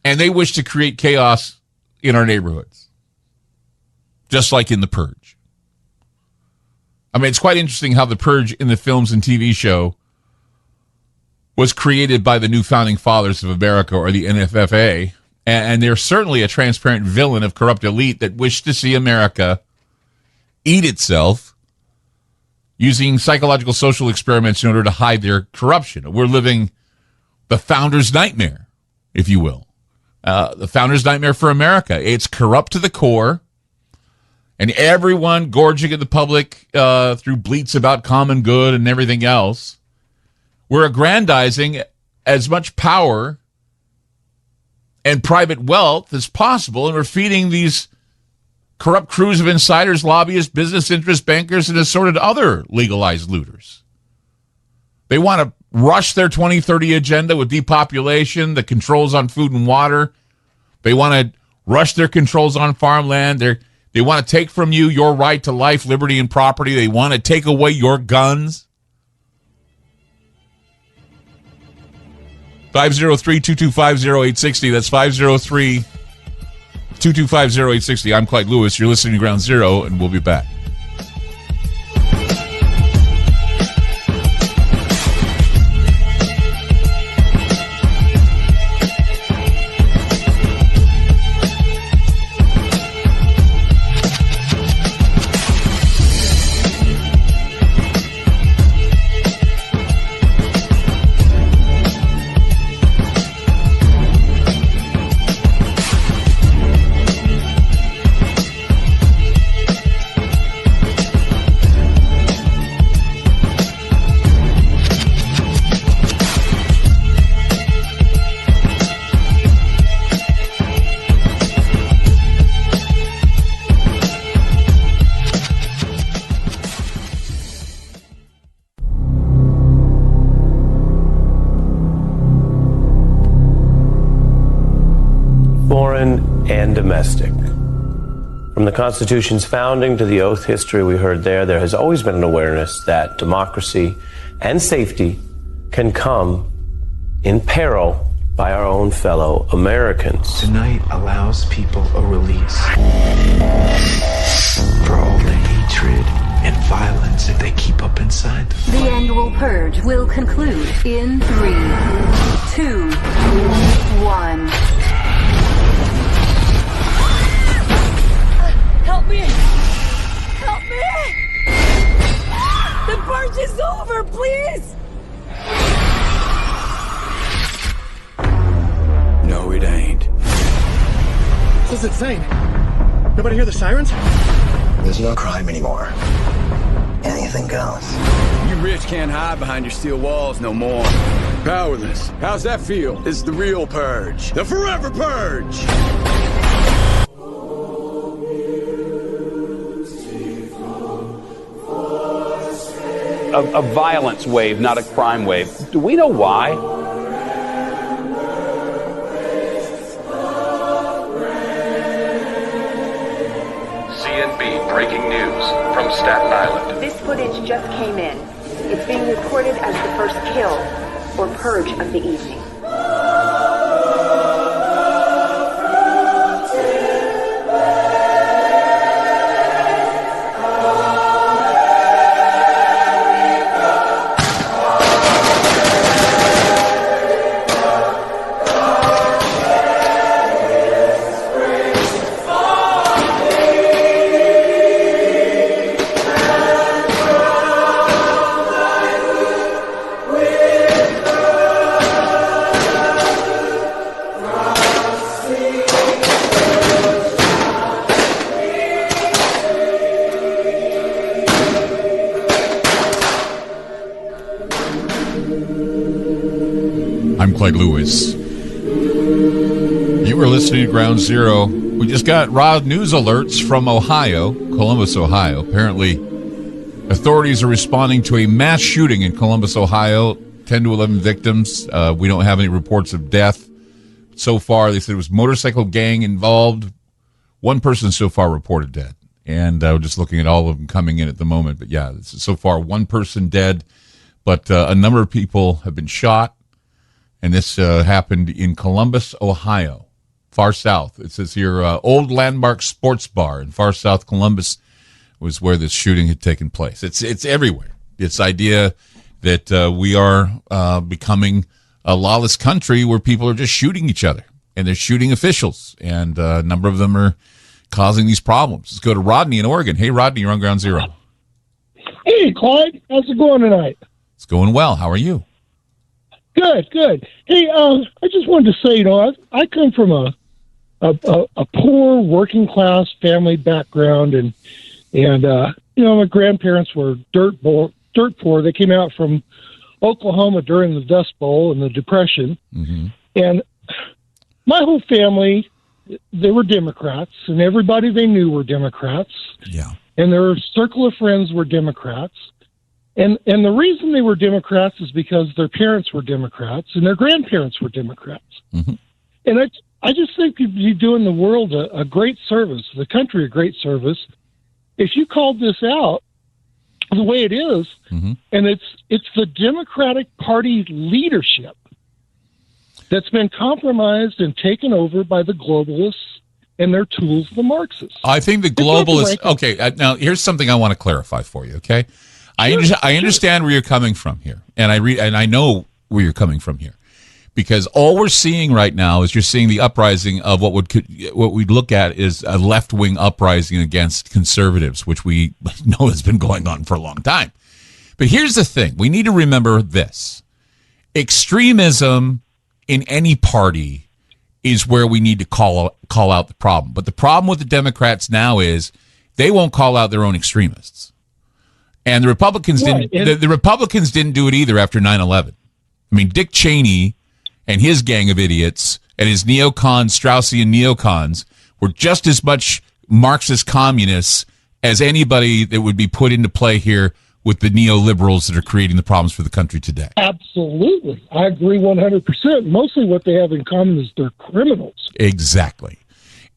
and they wish to create chaos in our neighborhoods, just like in The Purge. I mean, it's quite interesting how The Purge in the films and TV show was created by the new founding fathers of America, or the NFFA, and they're certainly a transparent villain of corrupt elite that wished to see America eat itself using psychological social experiments in order to hide their corruption. We're living the founder's nightmare, if you will. The founder's nightmare for America. It's corrupt to the core, and everyone gorging at the public through bleats about common good and everything else. We're aggrandizing as much power and private wealth as possible, and we're feeding these corrupt crews of insiders, lobbyists, business interests, bankers, and assorted other legalized looters. They want to rush their 2030 agenda with depopulation, the controls on food and water, They want to rush their controls on farmland. They want to take from you your right to life, liberty, and property. They want to take away your guns. 503-225-0860. That's 503-225-0860. I'm Clyde Lewis. You're listening to Ground Zero, and we'll be back. And domestic. From the Constitution's founding to the oath history we heard there has always been an awareness that democracy and safety can come in peril by our own fellow Americans. Tonight allows people a release for all the hatred and violence that they keep up inside them. The annual Purge will conclude in 3, 2, 1. Help me! Help me! The purge is over, please! No, it ain't. This is insane. Nobody hear the sirens? There's no crime anymore. Anything goes. You rich can't hide behind your steel walls no more. Powerless. How's that feel? It's the real purge. The forever purge! A violence wave, not a crime wave. Do we know why? CNB breaking news from Staten Island. This footage just came in. It's being reported as the first kill or purge of the evening. Clyde Lewis. You were listening to Ground Zero. We just got raw news alerts from Ohio, Columbus, Ohio. Apparently, authorities are responding to a mass shooting in Columbus, Ohio. 10 to 11 victims. We don't have any reports of death. So far, they said it was motorcycle gang involved. One person so far reported dead. And we're just looking at all of them coming in at the moment. But yeah, so far, one person dead. But a number of people have been shot. And this happened in Columbus, Ohio, far south. It says here, Old Landmark Sports Bar in far south Columbus was where this shooting had taken place. It's everywhere. This idea that we are becoming a lawless country where people are just shooting each other, and they're shooting officials, and a number of them are causing these problems. Let's go to Rodney in Oregon. Hey, Rodney, you're on Ground Zero. Hey, Clyde. How's it going tonight? It's going well. How are you? Good. Hey, I just wanted to say, I come from a poor working class family background, and my grandparents were dirt poor. They came out from Oklahoma during the Dust Bowl and the Depression, and my whole family, they were Democrats, and everybody they knew were Democrats. Yeah, and their circle of friends were Democrats. And the reason they were Democrats is because their parents were Democrats and their grandparents were Democrats. And I just think you'd be doing the world a great service, the country a great service, if you called this out the way it is, and it's the Democratic Party leadership that's been compromised and taken over by the globalists and their tools, the Marxists. I think the globalists. Okay, now here's something I want to clarify for you. Okay, I understand where you're coming from here, and I know where you're coming from here. Because all we're seeing right now is you're seeing the uprising of what we'd look at is a left-wing uprising against conservatives, which we know has been going on for a long time. But here's the thing. We need to remember this. Extremism in any party is where we need to call out the problem. But the problem with the Democrats now is they won't call out their own extremists. And the Republicans didn't. The Republicans didn't do it either after 9/11. I mean, Dick Cheney and his gang of idiots and his neocons, Straussian neocons, were just as much Marxist communists as anybody that would be put into play here with the neoliberals that are creating the problems for the country today. Absolutely. I agree 100%. Mostly what they have in common is they're criminals. Exactly.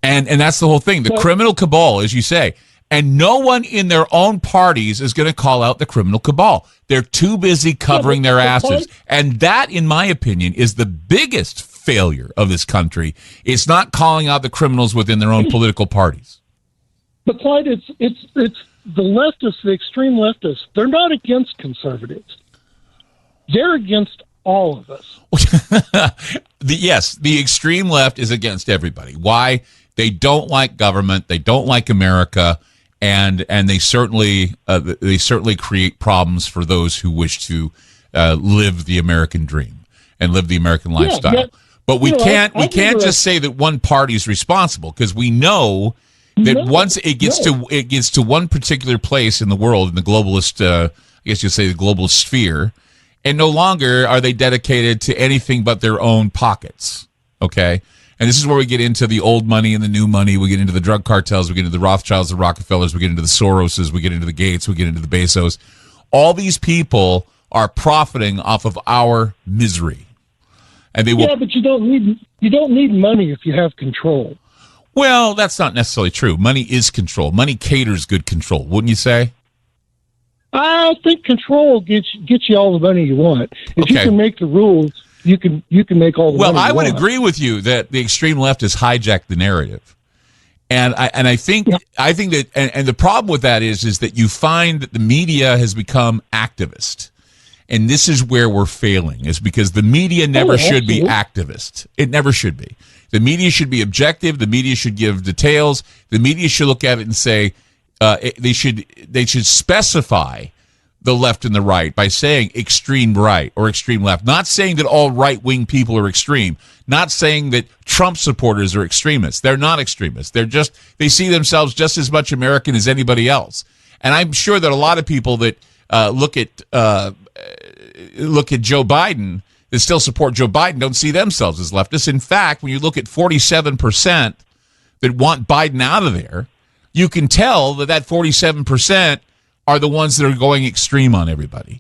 And that's the whole thing. The criminal cabal, as you say. And no one in their own parties is going to call out the criminal cabal. They're too busy covering their asses. And that, in my opinion, is the biggest failure of this country. It's not calling out the criminals within their own political parties. But Clyde, it's the leftists, the extreme leftists. They're not against conservatives. They're against all of us. The extreme left is against everybody. Why? They don't like government. They don't like America. And they certainly create problems for those who wish to live the American dream and live the American lifestyle. Yeah, but we can't just say that one party is responsible, because we know that once it gets to one particular place in the world, in the globalist, I guess you'd say the globalist sphere, and no longer are they dedicated to anything but their own pockets. Okay. And this is where we get into the old money and the new money. We get into the drug cartels. We get into the Rothschilds, the Rockefellers. We get into the Soroses. We get into the Gates. We get into the Bezos. All these people are profiting off of our misery, and they will. Yeah, but you don't need money if you have control. Well, that's not necessarily true. Money is control. Money caters good control, wouldn't you say? I think control gets you all the money you want. If you can make the rules, you can make all the money. Well, I would agree with you that the extreme left has hijacked the narrative, and I think that and the problem with that is that you find that the media has become activist, and this is where we're failing, is because the media never should be activist. It never should be. The media should be objective. The media should give details. The media should look at it and say they should specify the left and the right by saying extreme right or extreme left. Not saying that all right-wing people are extreme. Not saying that Trump supporters are extremists. They're not extremists. They see themselves just as much American as anybody else. And I'm sure that a lot of people that look at Joe Biden, that still support Joe Biden, don't see themselves as leftists. In fact, when you look at 47% that want Biden out of there, you can tell that 47% are the ones that are going extreme on everybody,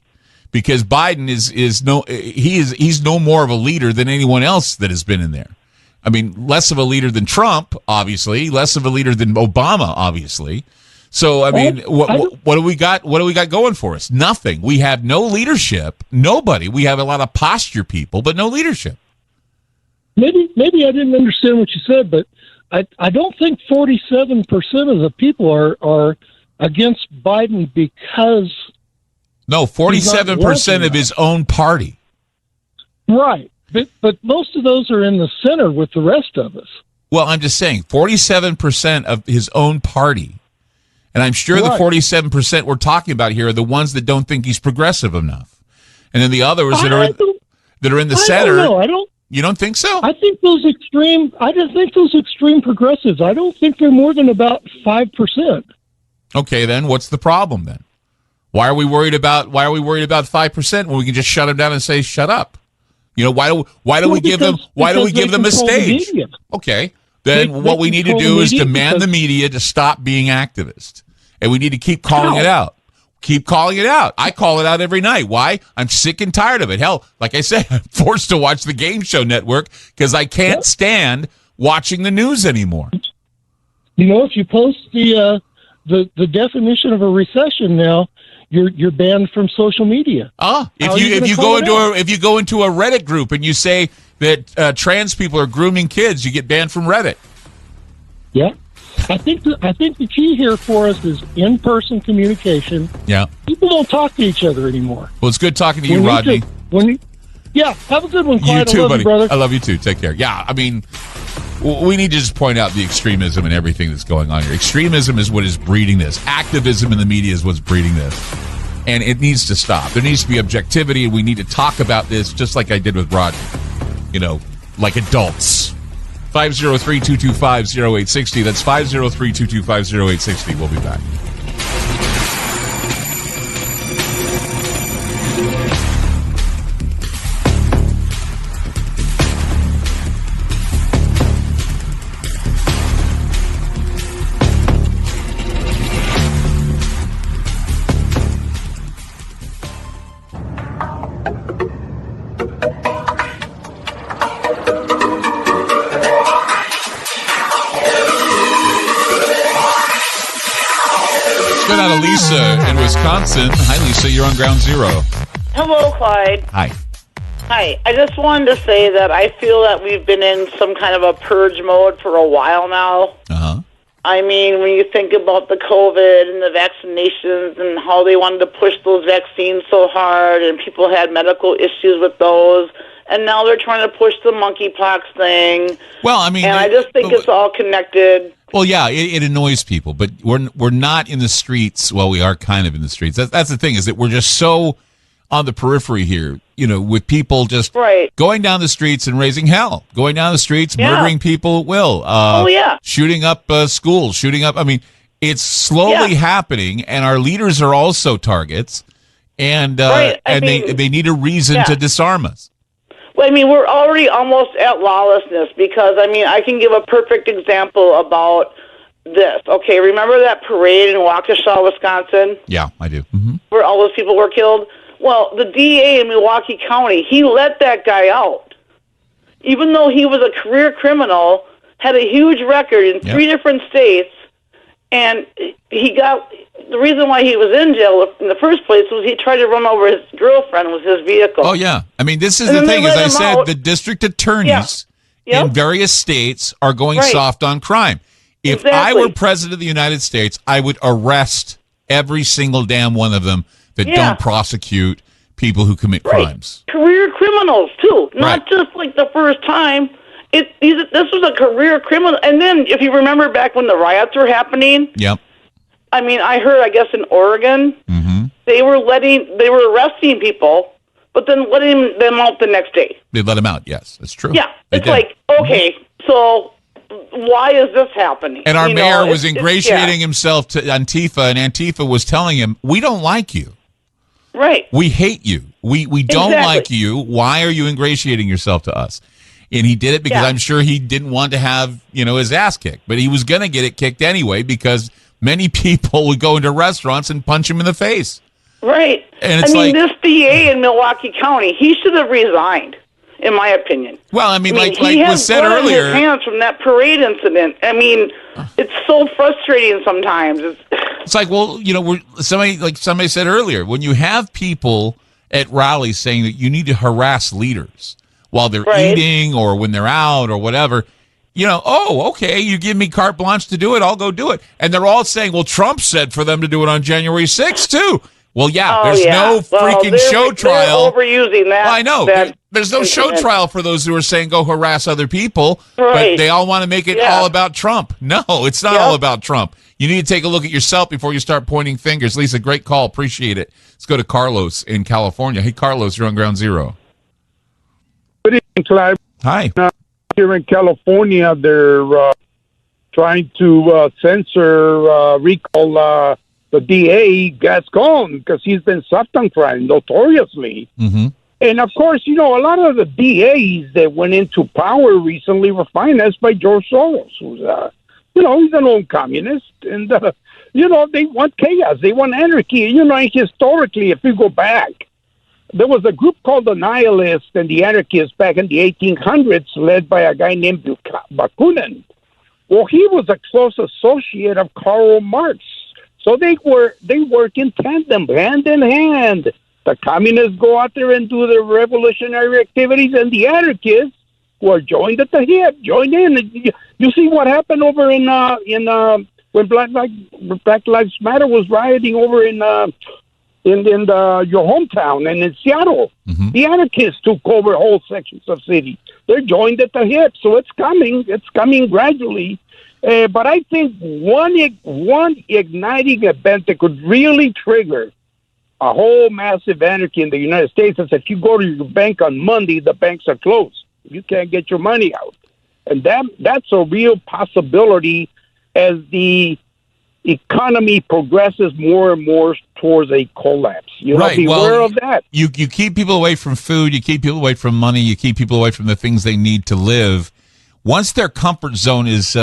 because Biden he's no more of a leader than anyone else that has been in there. I mean, less of a leader than Trump, obviously, less of a leader than Obama, obviously. So, I mean, what do we got? What do we got going for us? Nothing. We have no leadership. Nobody. We have a lot of posture people, but no leadership. Maybe I didn't understand what you said, but I don't think 47% of the people are against Biden because... No, 47% of his own party. Right. But most of those are in the center with the rest of us. Well, I'm just saying, 47% of his own party. And I'm sure the 47% we're talking about here are the ones that don't think he's progressive enough. And then the others that are in the center... I don't. You don't think so? I just think those extreme progressives, I don't think they're more than about 5%. Okay, then what's the problem then? Why are we worried about 5% when we can just shut them down and say shut up? You know, why do we give them a stage? Okay. Then what we need to do is demand the media to stop being activist. And we need to keep calling it out. Keep calling it out. I call it out every night. Why? I'm sick and tired of it. Hell, like I said, I'm forced to watch the Game Show Network because I can't stand watching the news anymore. You know, if you post the definition of a recession now, you're banned from social media. If you go into a Reddit group and you say that trans people are grooming kids, you get banned from Reddit. Yeah, I think the key here for us is in-person communication. Yeah, people don't talk to each other anymore. Well, it's good talking to you, Rodney. Yeah, have a good one, Clyde. You too, I love buddy. you, brother. I love you too. Take care. Yeah, I mean, we need to just point out the extremism and everything that's going on here. Extremism is what is breeding this. Activism in the media is what's breeding this. And it needs to stop. There needs to be objectivity, and we need to talk about this just like I did with Rodney. You know, like adults. 503-225-0860. That's 503-225-0860. We'll be back. Lisa in Wisconsin. Hi, Lisa. You're on Ground Zero. Hello, Clyde. Hi. Hi. I just wanted to say that I feel that we've been in some kind of a purge mode for a while now. Uh-huh. I mean, when you think about the COVID and the vaccinations and how they wanted to push those vaccines so hard and people had medical issues with those, and now they're trying to push the monkeypox thing. Well, I mean... And I just think it's all connected. Well, yeah, it annoys people, but we're not in the streets. Well, we are kind of in the streets. That's the thing, is that we're just so on the periphery here, you know, with people just going down the streets and raising hell, going down the streets, murdering people at will, shooting up schools, shooting up. I mean, it's slowly happening, and our leaders are also targets, and they need a reason to disarm us. Well, I mean, we're already almost at lawlessness because, I mean, I can give a perfect example about this. Okay, remember that parade in Waukesha, Wisconsin? Yeah, I do. Mm-hmm. Where all those people were killed? Well, the DA in Milwaukee County, he let that guy out. Even though he was a career criminal, had a huge record in 3 different states, and he got... The reason why he was in jail in the first place was he tried to run over his girlfriend with his vehicle. Oh, yeah. I mean, this is the thing. As I said, the district attorneys in various states are going soft on crime. If I were president of the United States, I would arrest every single damn one of them that don't prosecute people who commit crimes. Career criminals, too. Not just like the first time. This was a career criminal. And then, if you remember back when the riots were happening... Yep. I mean, I heard, I guess, in Oregon, they were arresting people, but then letting them out the next day. They let them out, yes. That's true. Yeah. It's like, okay, so why is this happening? And our mayor was ingratiating himself to Antifa, and Antifa was telling him, we don't like you. Right. We hate you. We don't like you. Why are you ingratiating yourself to us? And he did it because I'm sure he didn't want to have, his ass kicked. But he was going to get it kicked anyway because... many people would go into restaurants and punch him in the face. Right. And it's this DA in Milwaukee County, he should have resigned, in my opinion. Well, like was said earlier, his hands from that parade incident. I mean, it's so frustrating sometimes. It's like, well, somebody said earlier, when you have people at rallies saying that you need to harass leaders while they're eating or when they're out or whatever. Okay, you give me carte blanche to do it, I'll go do it. And they're all saying, well, Trump said for them to do it on January 6th, too. Well, there's no freaking show trial. They're overusing that. Well, I know. There's no show trial for those who are saying go harass other people, but they all want to make it all about Trump. No, it's not all about Trump. You need to take a look at yourself before you start pointing fingers. Lisa, great call. Appreciate it. Let's go to Carlos in California. Hey, Carlos, you're on Ground Zero. Good evening, Clive. Hi. Here in California, they're trying to recall the DA Gascon because he's been soft on crime notoriously. Mm-hmm. And of course, a lot of the DAs that went into power recently were financed by George Soros, who's he's an old communist, and they want chaos, they want anarchy. Historically, if you go back, there was a group called the Nihilists and the Anarchists back in the 1800s, led by a guy named Bakunin. Well, he was a close associate of Karl Marx. So they work in tandem, hand in hand. The communists go out there and do their revolutionary activities, and the anarchists who are joined at the hip, joined in. You see what happened over in when Black Lives Matter was rioting over in your hometown and in Seattle. Mm-hmm. The anarchists took over whole sections of city. They're joined at the hip, so it's coming. It's coming gradually. But I think one igniting event that could really trigger a whole massive anarchy in the United States is if you go to your bank on Monday, the banks are closed. You can't get your money out. And that's a real possibility as the economy progresses more and more towards a collapse. Beware of that. You keep people away from food, you keep people away from money, you keep people away from the things they need to live. Once their comfort zone is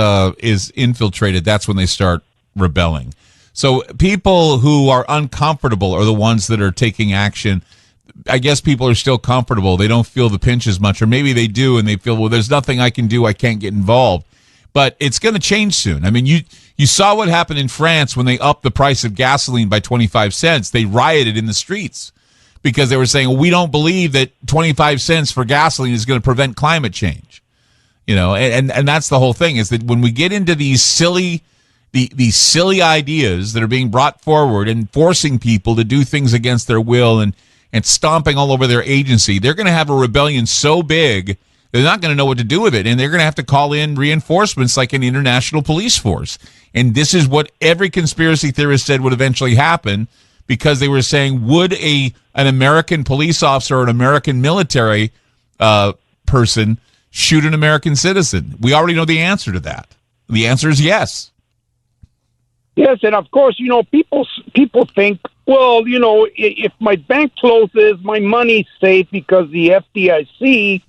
infiltrated, that's when they start rebelling. So people who are uncomfortable are the ones that are taking action. I guess people are still comfortable. They don't feel the pinch as much, or maybe they do, and they feel, well, there's nothing I can do. I can't get involved. But it's going to change soon. I mean, you saw what happened in France when they upped the price of gasoline by 25 cents. They rioted in the streets because they were saying, well, we don't believe that 25 cents for gasoline is going to prevent climate change. And that's the whole thing, is that when we get into these silly ideas that are being brought forward and forcing people to do things against their will and stomping all over their agency, they're going to have a rebellion so big they're not going to know what to do with it, and they're going to have to call in reinforcements like an international police force. And this is what every conspiracy theorist said would eventually happen, because they were saying, would an American police officer or an American military person shoot an American citizen? We already know the answer to that. The answer is yes. Yes, and of course, people think, well, if my bank closes, my money's safe because the FDIC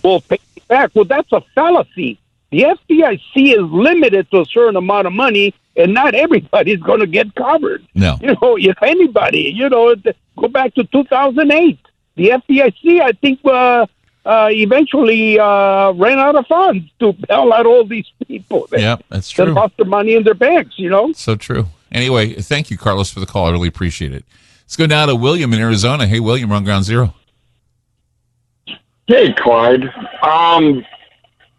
will pay me back. Well, that's a fallacy. The FDIC is limited to a certain amount of money, and not everybody's going to get covered. No. If anybody, go back to 2008. The FDIC, I think, eventually ran out of funds to bail out all these people. Yeah, that's true. That lost their money in their banks, So true. Anyway, thank you, Carlos, for the call. I really appreciate it. Let's go down to William in Arizona. Hey, William, we're on Ground Zero. Hey, Clyde.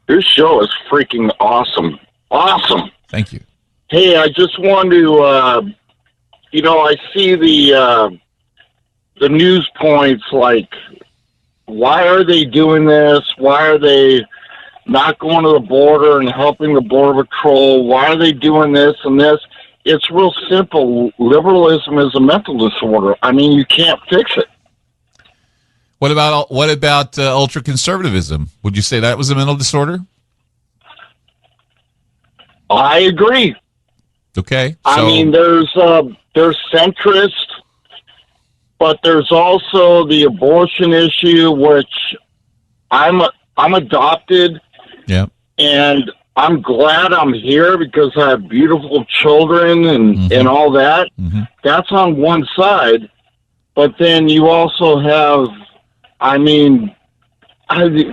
This show is freaking awesome. Awesome. Thank you. Hey, I just want to, I see the news points like, why are they doing this? Why are they not going to the border and helping the Border Patrol? Why are they doing this and this? It's real simple. Liberalism is a mental disorder. I mean, you can't fix it. What about ultra conservatism? Would you say that was a mental disorder? I agree. Okay. I mean, there's centrist, but there's also the abortion issue, which I'm adopted. Yeah. And I'm glad I'm here because I have beautiful children and all that. Mm-hmm. That's on one side. But then you also have, on the other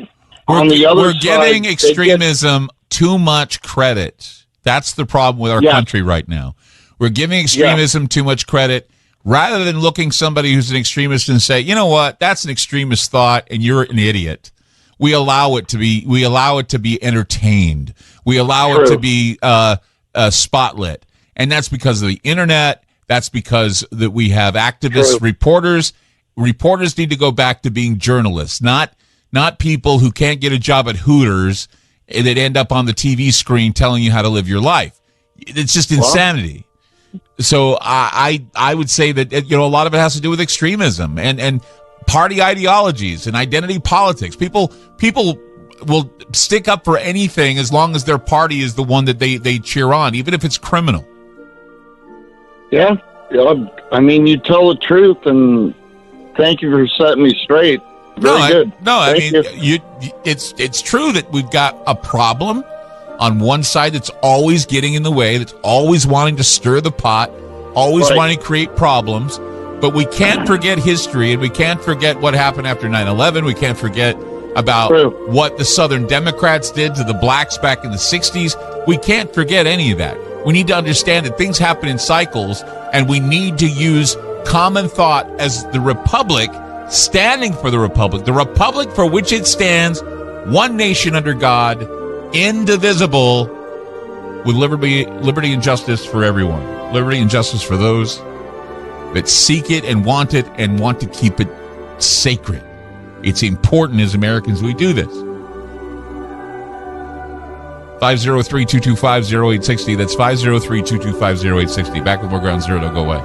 side, we're giving extremism too much credit. That's the problem with our country right now. We're giving extremism too much credit, rather than looking somebody who's an extremist and say, you know what, that's an extremist thought and you're an idiot. We allow it to be entertained. We allow it to be spotlit. And that's because of the internet. That's because that we have activist reporters. Reporters need to go back to being journalists, not people who can't get a job at Hooters that end up on the TV screen telling you how to live your life. It's just insanity. So I would say that a lot of it has to do with extremism and party ideologies and identity politics. People will stick up for anything as long as their party is the one that they cheer on, even if it's criminal. Yeah. I mean, you tell the truth, and thank you for setting me straight. Very good. It's true that we've got a problem on one side that's always getting in the way, that's always wanting to stir the pot, always wanting to create problems. But we can't forget history, and we can't forget what happened after 9/11. We can't forget about what the Southern Democrats did to the blacks back in the 60s. We can't forget any of that. We need to understand that things happen in cycles, and we need to use common thought as the Republic, standing for the Republic for which it stands, one nation under God, indivisible, with liberty and justice for everyone. Liberty and justice for those that seek it and want to keep it sacred. It's important as Americans we do this. 503-225-0860. That's 503-225-0860. Back with more Ground Zero. Don't go away.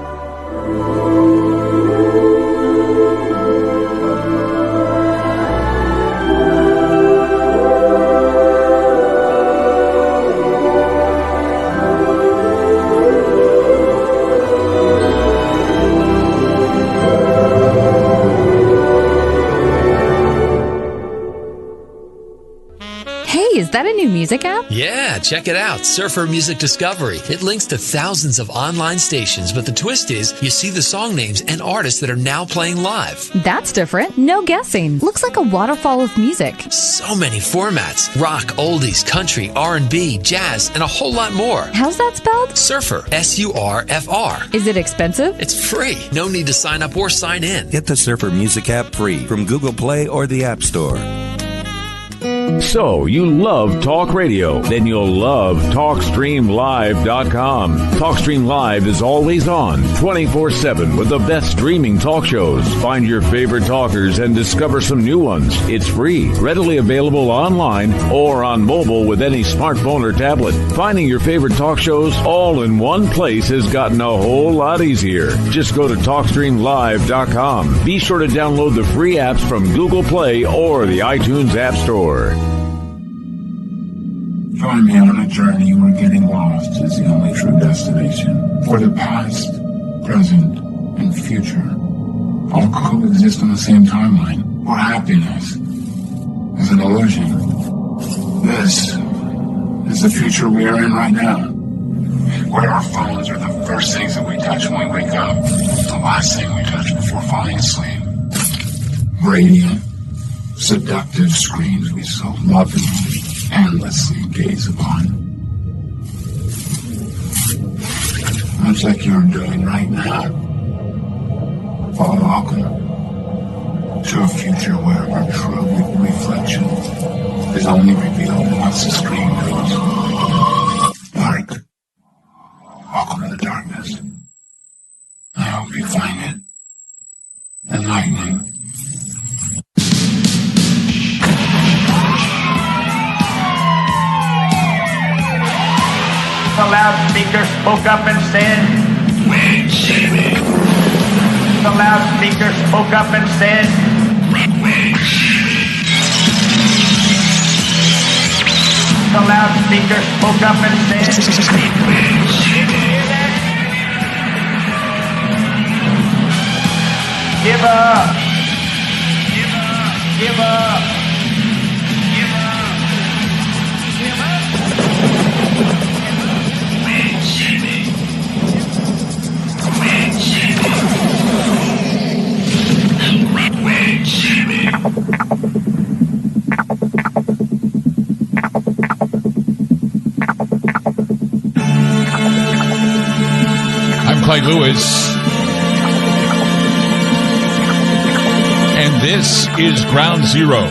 Is that a new music app? Yeah, check it out. Surfer Music Discovery. It links to thousands of online stations, but the twist is you see the song names and artists that are now playing live. That's different. No guessing. Looks like a waterfall of music. So many formats. Rock, oldies, country, R&B, jazz, and a whole lot more. How's that spelled? Surfer. S-U-R-F-R. Is it expensive? It's free. No need to sign up or sign in. Get the Surfer Music app free from Google Play or the App Store. So, you love talk radio? Then you'll love TalkStreamLive.com. TalkStream Live is always on, 24/7, with the best streaming talk shows. Find your favorite talkers and discover some new ones. It's free, readily available online or on mobile with any smartphone or tablet. Finding your favorite talk shows all in one place has gotten a whole lot easier. Just go to TalkStreamLive.com. Be sure to download the free apps from Google Play or the iTunes App Store. Join me on a journey where getting lost is the only true destination. For the past, present, and future all coexist on the same timeline. Where happiness is an illusion. This is the future we are in right now. Where our phones are the first things that we touch when we wake up, the last thing we touch before falling asleep. Radiant, seductive screens we so lovingly, endlessly gaze upon. Much like you're doing right now. Well, welcome to a future where our true reflection is only revealed once the screen goes dark. Welcome to the darkness. I hope you find it enlightening. The loudspeaker spoke up and said, Wait, Jimmy. The loudspeaker spoke up and said, Wait, Jimmy. The loudspeaker spoke up and said, Wait, Jimmy. Give up. Give up. Give up. Give up. Give up. Wait, Jimmy. Wait, Jimmy. Wait, Jimmy. I'm Clyde Lewis, and this is Ground Zero.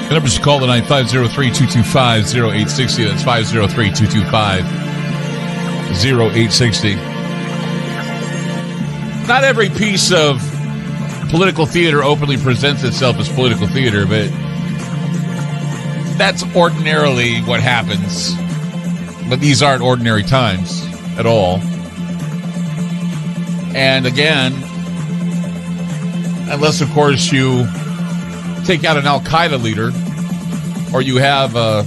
The number to call tonight, 503-225-0860. That's 503-225-0860. Not every piece of political theater openly presents itself as political theater, but that's ordinarily what happens. But these aren't ordinary times at all. And again, unless, of course, you take out an Al-Qaeda leader or you have a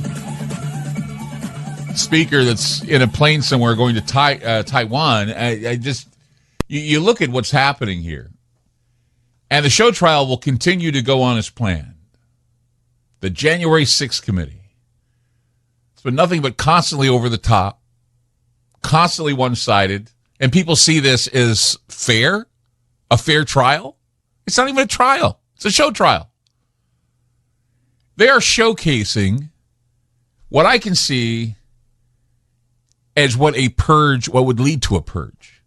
speaker that's in a plane somewhere going to Taiwan, you look at what's happening here. And the show trial will continue to go on as planned. The January 6th committee. It's been nothing but constantly over the top, constantly one-sided, and people see this as fair, a fair trial. It's not even a trial. It's a show trial. They are showcasing what I can see as what would lead to a purge.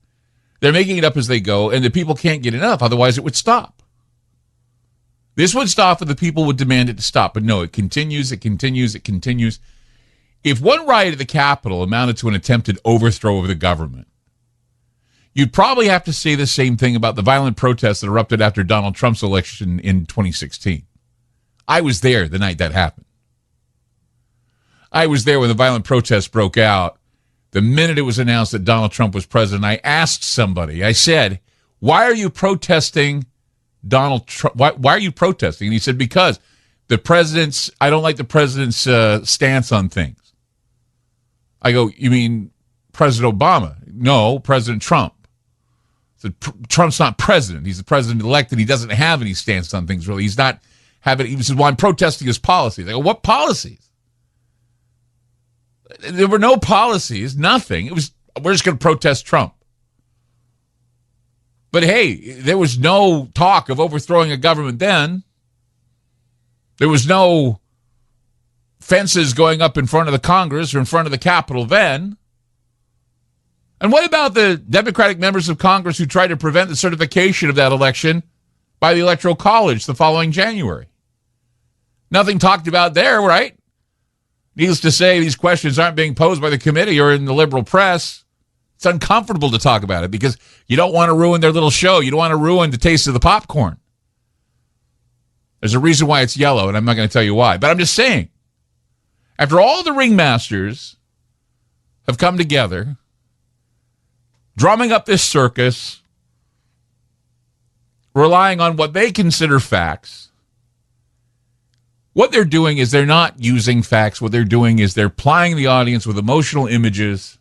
They're making it up as they go, and the people can't get enough. Otherwise, it would stop. This would stop if the people would demand it to stop. But no, it continues, it continues, it continues. If one riot at the Capitol amounted to an attempted overthrow of the government, you'd probably have to say the same thing about the violent protests that erupted after Donald Trump's election in 2016. I was there the night that happened. I was there when the violent protests broke out. The minute it was announced that Donald Trump was president, I asked somebody, I said, why are you protesting Donald Trump? Why are you protesting? And he said, because I don't like the president's stance on things. I go, you mean President Obama? No, President Trump. So Trump's not president. He's the president-elect, and he doesn't have any stance on things, really. He says, well, I'm protesting his policies. I go, what policies? There were no policies, nothing. We're just going to protest Trump. But hey, there was no talk of overthrowing a government then. There was no fences going up in front of the Congress or in front of the Capitol then. And what about the Democratic members of Congress who tried to prevent the certification of that election by the Electoral College the following January? Nothing talked about there, right? Needless to say, these questions aren't being posed by the committee or in the liberal press. It's uncomfortable to talk about it because you don't want to ruin their little show. You don't want to ruin the taste of the popcorn. There's a reason why it's yellow, and I'm not going to tell you why. But I'm just saying, after all the ringmasters have come together, drumming up this circus, relying on what they consider facts, what they're doing is they're not using facts. What they're doing is they're plying the audience with emotional images,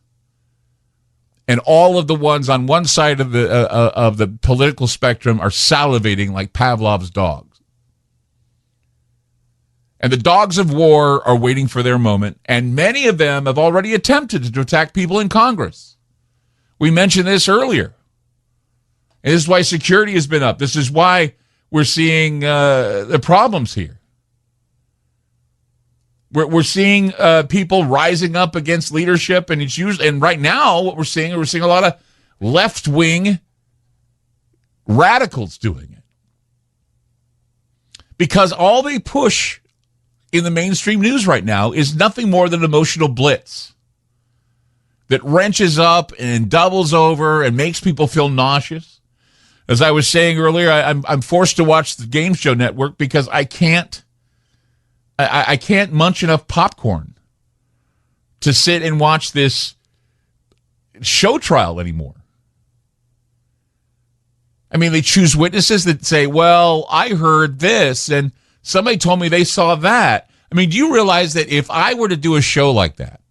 and all of the ones on one side of the political spectrum are salivating like Pavlov's dogs. And the dogs of war are waiting for their moment, and many of them have already attempted to attack people in Congress. We mentioned this earlier. And this is why security has been up. This is why we're seeing the problems here. We're seeing people rising up against leadership, and right now what we're seeing a lot of left-wing radicals doing it. Because all they push in the mainstream news right now is nothing more than an emotional blitz that wrenches up and doubles over and makes people feel nauseous. As I was saying earlier, I'm forced to watch the Game Show Network because I can't munch enough popcorn to sit and watch this show trial anymore. I mean, they choose witnesses that say, well, I heard this, and somebody told me they saw that. I mean, do you realize that if I were to do a show like that,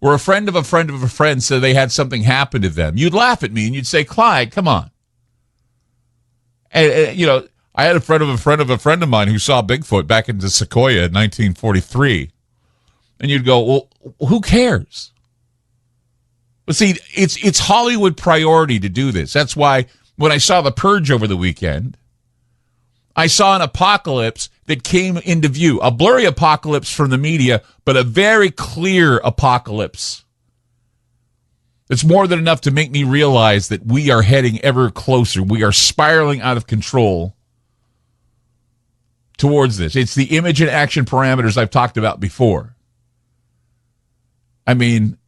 where a friend of a friend of a friend said they had something happen to them, you'd laugh at me and you'd say, Clyde, come on. And you know, I had a friend of a friend of a friend of mine who saw Bigfoot back into Sequoia in 1943. And you'd go, well, who cares? But see, it's Hollywood priority to do this. That's why when I saw The Purge over the weekend, I saw an apocalypse that came into view. A blurry apocalypse from the media, but a very clear apocalypse. It's more than enough to make me realize that we are heading ever closer. We are spiraling out of control towards this. It's the image and action parameters I've talked about before. I mean,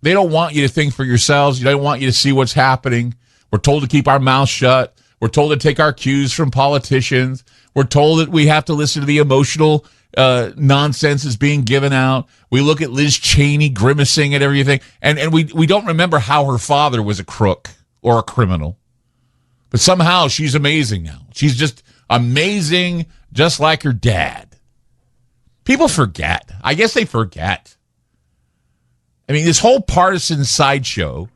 they don't want you to think for yourselves. They don't want you to see what's happening. We're told to keep our mouths shut. We're told to take our cues from politicians. We're told that we have to listen to the emotional nonsense that's being given out. We look at Liz Cheney grimacing at everything, and we don't remember how her father was a crook or a criminal. But somehow she's amazing now. She's just amazing, just like her dad. People forget. I guess they forget. I mean, this whole partisan sideshow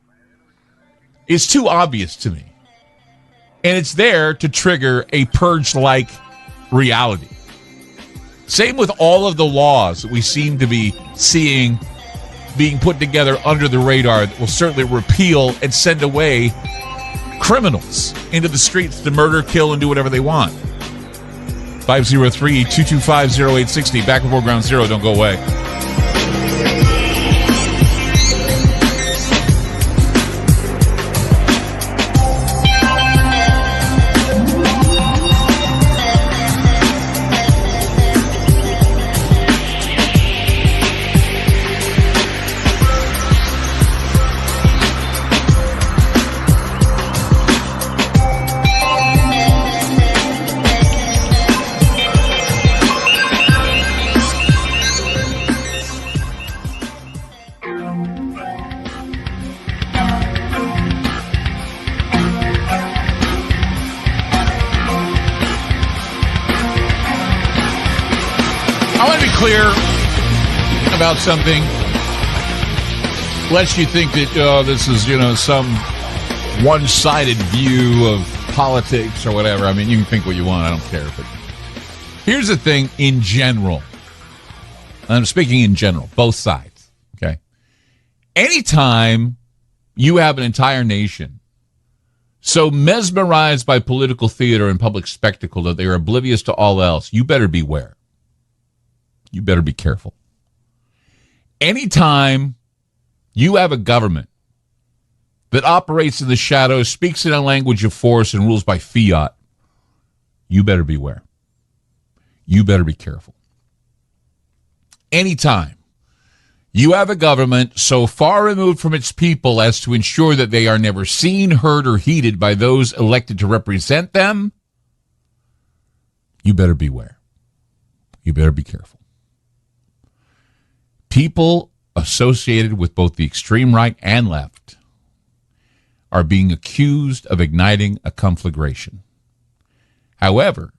is too obvious to me. And it's there to trigger a purge-like reality. Same with all of the laws that we seem to be seeing being put together under the radar that will certainly repeal and send away criminals into the streets to murder, kill, and do whatever they want. 503-225-0860. Back before Ground Zero. Don't go away. I want to be clear about something, lest you think that this is, some one-sided view of politics or whatever. I mean, you can think what you want. I don't care. But here's the thing in general. I'm speaking in general, both sides, okay? Anytime you have an entire nation so mesmerized by political theater and public spectacle that they are oblivious to all else, you better beware. You better be careful. Anytime you have a government that operates in the shadows, speaks in a language of force, and rules by fiat, you better beware. You better be careful. Anytime you have a government so far removed from its people as to ensure that they are never seen, heard, or heeded by those elected to represent them, you better beware. You better be careful. People associated with both the extreme right and left are being accused of igniting a conflagration. However,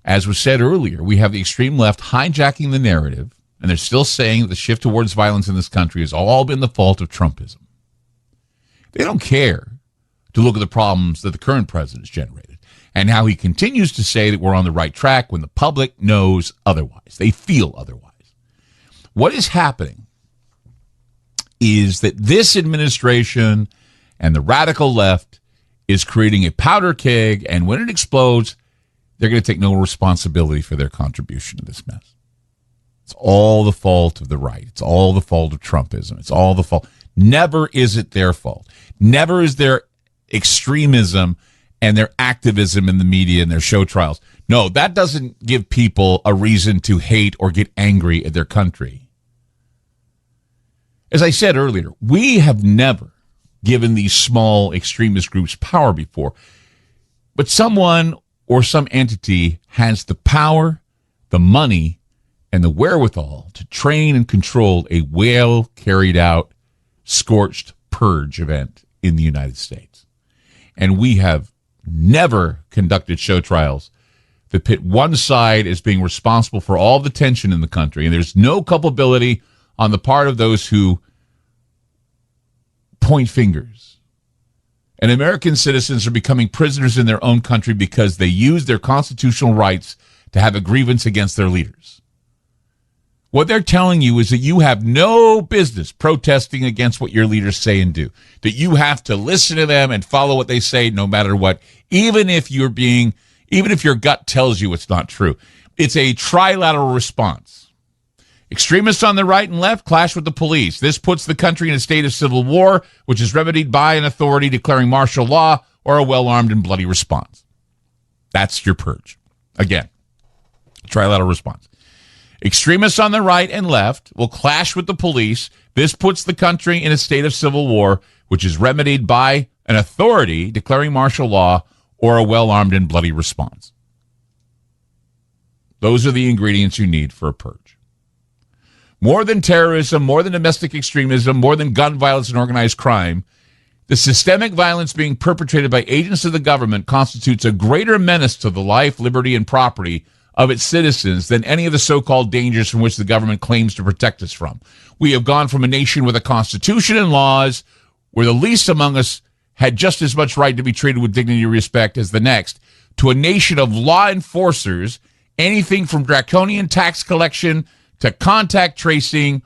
as was said earlier, we have the extreme left hijacking the narrative, and they're still saying that the shift towards violence in this country has all been the fault of Trumpism. They don't care to look at the problems that the current president has generated and how he continues to say that we're on the right track when the public knows otherwise. They feel otherwise. What is happening is that this administration and the radical left is creating a powder keg, and when it explodes, they're going to take no responsibility for their contribution to this mess. It's all the fault of the right. It's all the fault of Trumpism. It's all the fault. Never is it their fault. Never is their extremism and their activism in the media and their show trials. No, that doesn't give people a reason to hate or get angry at their country. As I said earlier, we have never given these small extremist groups power before, but someone or some entity has the power, the money, and the wherewithal to train and control a well-carried-out, scorched purge event in the United States. And we have never conducted show trials that pit one side as being responsible for all the tension in the country, and there's no culpability on the part of those who point fingers. And American citizens are becoming prisoners in their own country because they use their constitutional rights to have a grievance against their leaders. What they're telling you is that you have no business protesting against what your leaders say and do, that you have to listen to them and follow what they say no matter what, even if your gut tells you it's not true. It's a trilateral response. Extremists on the right and left clash with the police. This puts the country in a state of civil war, which is remedied by an authority declaring martial law or a well-armed and bloody response. That's your purge. Again, trilateral response. Extremists on the right and left will clash with the police. This puts the country in a state of civil war, which is remedied by an authority declaring martial law or a well-armed and bloody response. Those are the ingredients you need for a purge. More than terrorism, more than domestic extremism, more than gun violence and organized crime, the systemic violence being perpetrated by agents of the government constitutes a greater menace to the life, liberty, and property of its citizens than any of the so-called dangers from which the government claims to protect us from. We have gone from a nation with a constitution and laws where the least among us had just as much right to be treated with dignity and respect as the next, to a nation of law enforcers, anything from draconian tax collection to contact tracing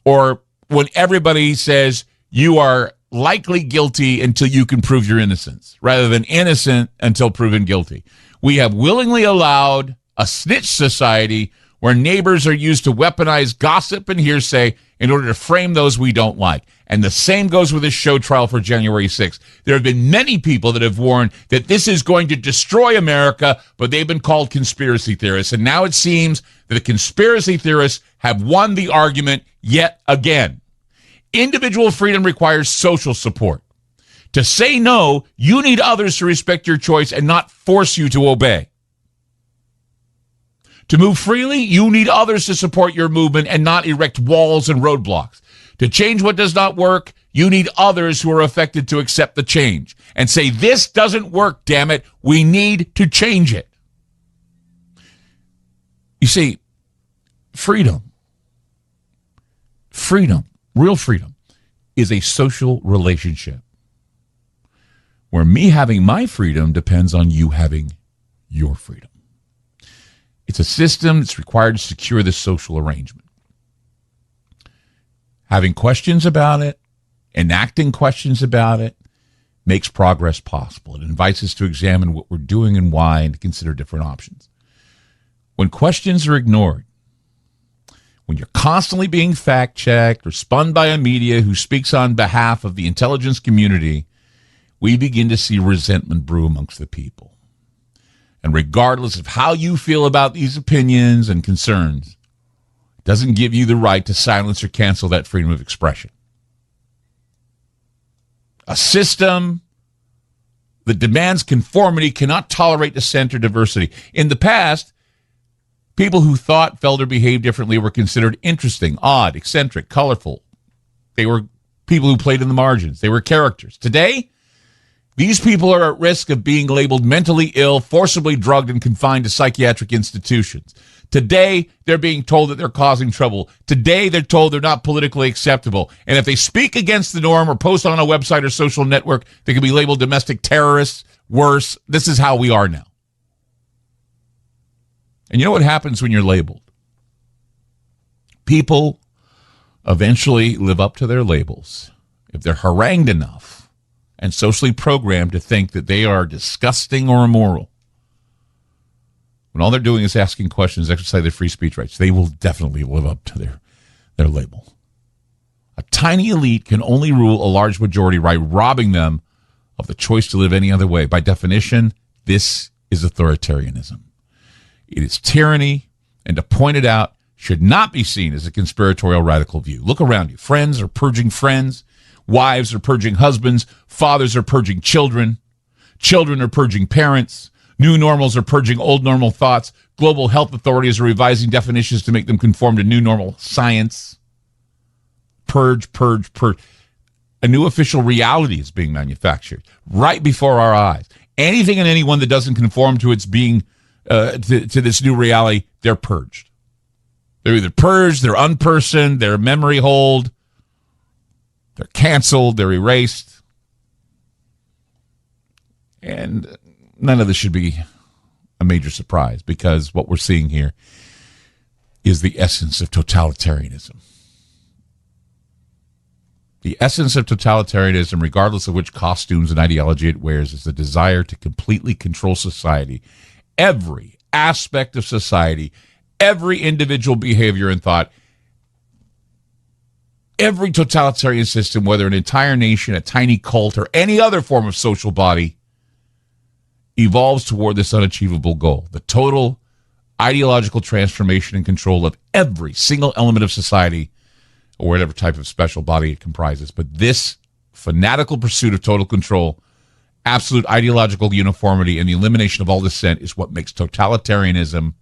or when everybody says you are likely guilty until you can prove your innocence, rather than innocent until proven guilty. We have willingly allowed a snitch society where neighbors are used to weaponize gossip and hearsay in order to frame those we don't like. And the same goes with this show trial for January 6th. There have been many people that have warned that this is going to destroy America, but they've been called conspiracy theorists. And now it seems that the conspiracy theorists have won the argument yet again. Individual freedom requires social support. To say no, you need others to respect your choice and not force you to obey. To move freely, you need others to support your movement and not erect walls and roadblocks. To change what does not work, you need others who are affected to accept the change and say, this doesn't work, damn it. We need to change it. You see, freedom, real freedom, is a social relationship where me having my freedom depends on you having your freedom. It's a system that's required to secure this social arrangement. Having questions about it, enacting questions about it, makes progress possible. It invites us to examine what we're doing and why and to consider different options. When questions are ignored, when you're constantly being fact-checked or spun by a media who speaks on behalf of the intelligence community, we begin to see resentment brew amongst the people. And regardless of how you feel about these opinions and concerns, it doesn't give you the right to silence or cancel that freedom of expression. A system that demands conformity cannot tolerate dissent or diversity. In the past, people who thought, felt, or behaved differently were considered interesting, odd, eccentric, colorful. They were people who played in the margins. They were characters. Today, these people are at risk of being labeled mentally ill, forcibly drugged, and confined to psychiatric institutions. Today, they're being told that they're causing trouble. Today, they're told they're not politically acceptable. And if they speak against the norm or post on a website or social network, they can be labeled domestic terrorists. Worse, this is how we are now. And you know what happens when you're labeled? People eventually live up to their labels if they're harangued enough and socially programmed to think that they are disgusting or immoral. When all they're doing is asking questions, exercise their free speech rights, they will definitely live up to their label. A tiny elite can only rule a large majority by robbing them of the choice to live any other way. By definition, this is authoritarianism. It is tyranny, and to point it out should not be seen as a conspiratorial radical view. Look around you. Friends are purging friends. Wives are purging husbands. Fathers are purging children. Children are purging parents. New normals are purging old normal thoughts. Global health authorities are revising definitions to make them conform to new normal science. Purge, purge, purge. A new official reality is being manufactured right before our eyes. Anything and anyone that doesn't conform to its being, to this new reality, they're purged. They're either purged, they're unpersoned, they're memory hold, they're canceled, they're erased. And none of this should be a major surprise, because what we're seeing here is the essence of totalitarianism. The essence of totalitarianism, regardless of which costumes and ideology it wears, is the desire to completely control society, every aspect of society, every individual behavior and thought. Every totalitarian system, whether an entire nation, a tiny cult, or any other form of social body, evolves toward this unachievable goal: the total ideological transformation and control of every single element of society, or whatever type of special body it comprises. But this fanatical pursuit of total control, absolute ideological uniformity, and the elimination of all dissent is what makes totalitarianism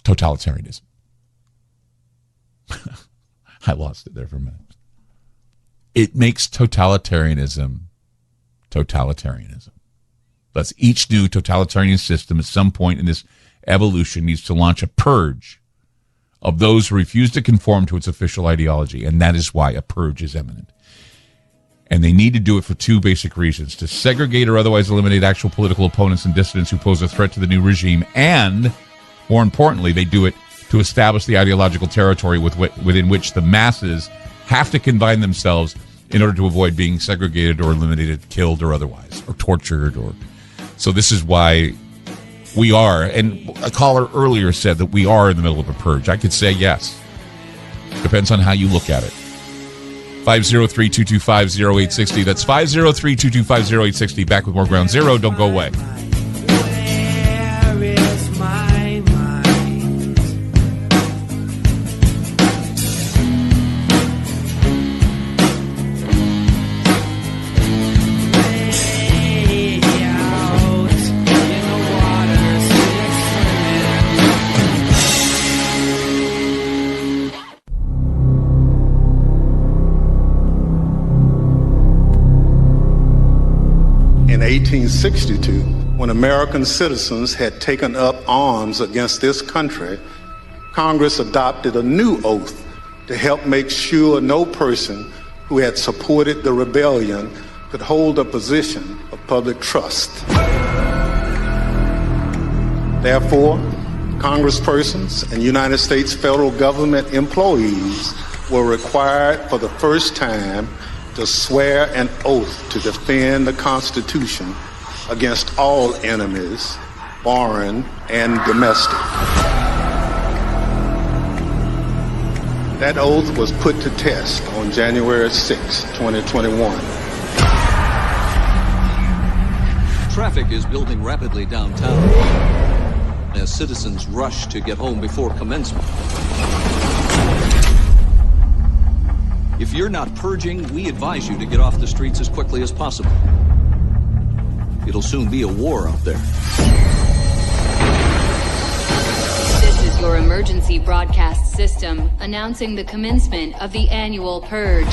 totalitarianism. I lost it there for a minute. It makes totalitarianism totalitarianism. Thus, each new totalitarian system at some point in this evolution needs to launch a purge of those who refuse to conform to its official ideology, and that is why a purge is imminent. And they need to do it for two basic reasons: to segregate or otherwise eliminate actual political opponents and dissidents who pose a threat to the new regime, and, more importantly, they do it to establish the ideological territory within which the masses have to confine themselves in order to avoid being segregated or eliminated, killed or otherwise, or tortured. So this is why we are, and a caller earlier said that we are in the middle of a purge. I could say yes. Depends on how you look at it. 503-225-0860. That's 503-225-0860. Back with more Ground Zero. Don't go away. In 1862, when American citizens had taken up arms against this country, Congress adopted a new oath to help make sure no person who had supported the rebellion could hold a position of public trust. Therefore, congresspersons and United States federal government employees were required for the first time to swear an oath to defend the Constitution against all enemies, foreign and domestic. That oath was put to test on January 6, 2021. Traffic is building rapidly downtown as citizens rush to get home before commencement. If you're not purging, we advise you to get off the streets as quickly as possible. It'll soon be a war out there. This is your emergency broadcast system announcing the commencement of the annual Purge.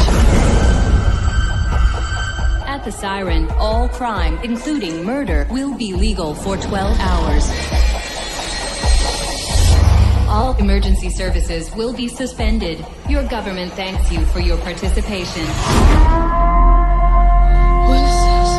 At the siren, all crime, including murder, will be legal for 12 hours. All emergency services will be suspended. Your government thanks you for your participation. What is this?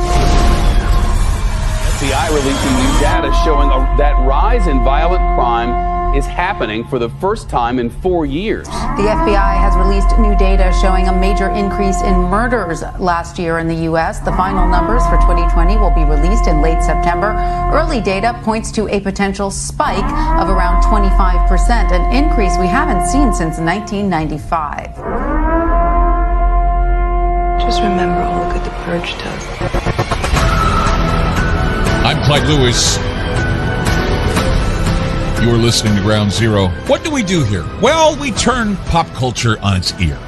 FBI releasing new data showing that rise in violent crime is happening for the first time in 4 years. The FBI has released new data showing a major increase in murders last year in the U.S. The final numbers for 2020 will be released in late September. Early data points to a potential spike of around 25%, an increase we haven't seen since 1995. Just remember all the good the Purge does. I'm Clyde Lewis. You're listening to Ground Zero. What do we do here? Well, we turn pop culture on its ear.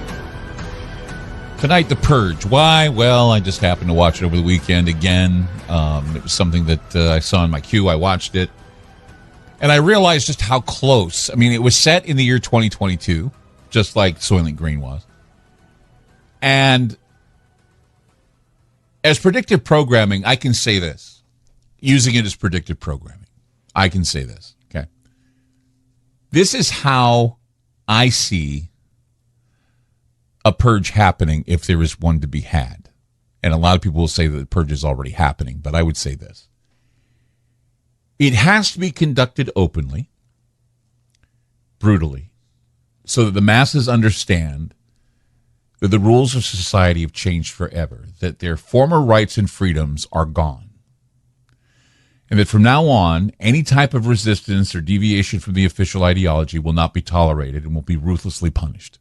Tonight, The Purge. Why? Well, I just happened to watch it over the weekend again. It was something that I saw in my queue. I watched it. And I realized just how close. I mean, it was set in the year 2022, just like Soylent Green was. And as predictive programming, I can say this. Using it as predictive programming, I can say this. Okay. This is how I see a purge happening if there is one to be had. And a lot of people will say that the purge is already happening, but I would say this. It has to be conducted openly, brutally, so that the masses understand that the rules of society have changed forever, that their former rights and freedoms are gone. And that from now on, any type of resistance or deviation from the official ideology will not be tolerated and will be ruthlessly punished.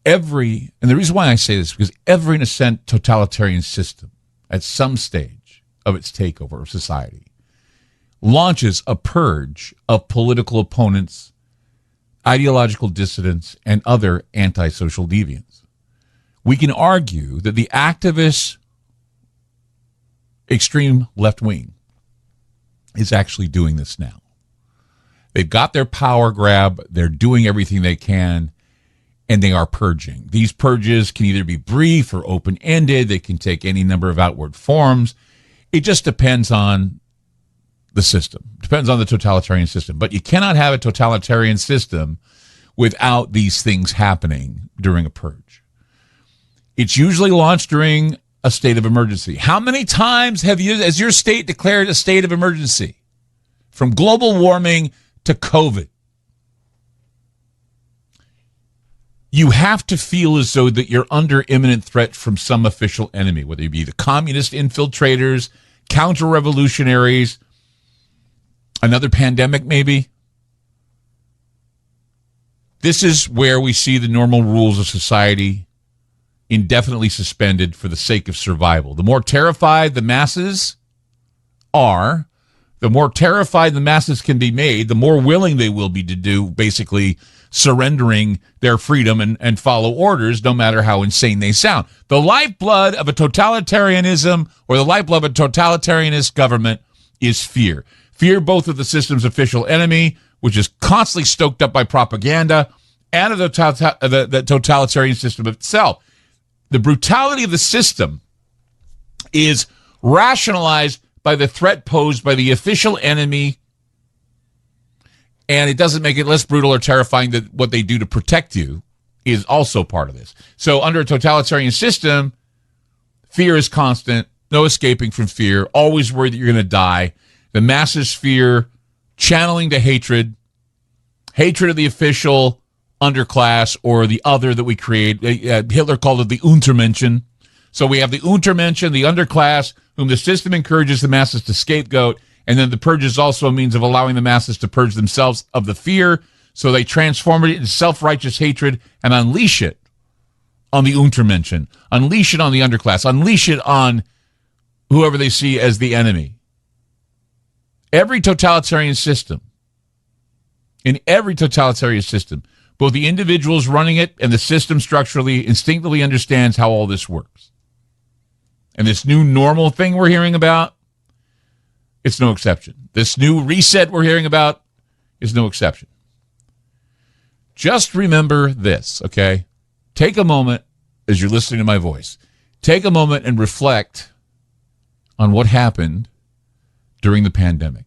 And the reason why I say this is because every, in a sense, totalitarian system at some stage of its takeover of society launches a purge of political opponents, ideological dissidents, and other antisocial deviants. We can argue that the activists extreme left wing is actually doing this now. They've got their power grab. They're doing everything they can, and they are purging. These purges can either be brief or open-ended. They can take any number of outward forms. It just depends on the system. Depends on the totalitarian system. But you cannot have a totalitarian system without these things happening during a purge. It's usually launched during a state of emergency. How many times has your state declared a state of emergency from global warming to COVID. You have to feel as though that you're under imminent threat from some official enemy, whether it be the communist infiltrators, counter-revolutionaries, another pandemic maybe. This is where we see the normal rules of society indefinitely suspended for the sake of survival. The more terrified the masses are, the more terrified the masses can be made, the more willing they will be to do basically surrendering their freedom and follow orders, no matter how insane they sound. The lifeblood of a totalitarianism or the lifeblood of a totalitarianist government is fear. Fear both of the system's official enemy, which is constantly stoked up by propaganda, and of the totalitarian system itself. The brutality of the system is rationalized by the threat posed by the official enemy, and it doesn't make it less brutal or terrifying that what they do to protect you is also part of this. So under a totalitarian system, fear is constant, no escaping from fear, always worried that you're going to die. The masses fear, channeling to hatred of the official underclass or the other that we create. Hitler called it the Untermenschen. So we have the Untermenschen, the underclass, whom the system encourages the masses to scapegoat, and then the purge is also a means of allowing the masses to purge themselves of the fear, so they transform it into self-righteous hatred and unleash it on the Untermenschen, unleash it on the underclass, unleash it on whoever they see as the enemy. Every totalitarian system, in every totalitarian system, both the individuals running it and the system structurally instinctively understands how all this works. And this new normal thing we're hearing about, it's no exception. This new reset we're hearing about is no exception. Just remember this, okay? Take a moment as you're listening to my voice. Take a moment and reflect on what happened during the pandemic.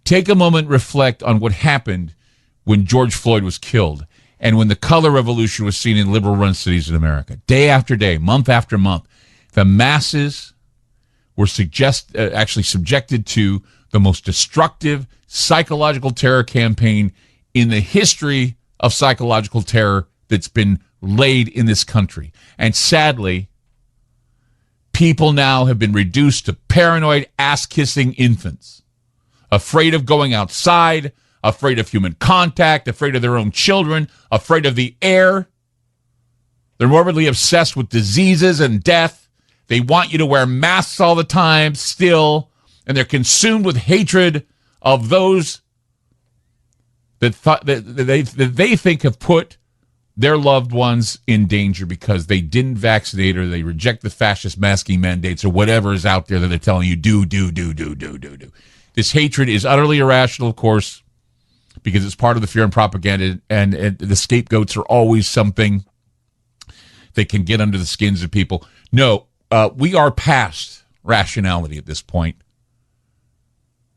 Take a moment and reflect on what happened when George Floyd was killed and when the color revolution was seen in liberal-run cities in America. Day after day, month after month, the masses were actually subjected to the most destructive psychological terror campaign in the history of psychological terror that's been laid in this country. And sadly, people now have been reduced to paranoid, ass-kissing infants, afraid of going outside, afraid of human contact, afraid of their own children, afraid of the air. They're morbidly obsessed with diseases and death. They want you to wear masks all the time still, and they're consumed with hatred of those that they think have put their loved ones in danger because they didn't vaccinate or they reject the fascist masking mandates or whatever is out there that they're telling you do. This hatred is utterly irrational, of course, because it's part of the fear and propaganda, and the scapegoats are always something that can get under the skins of people. No, we are past rationality at this point.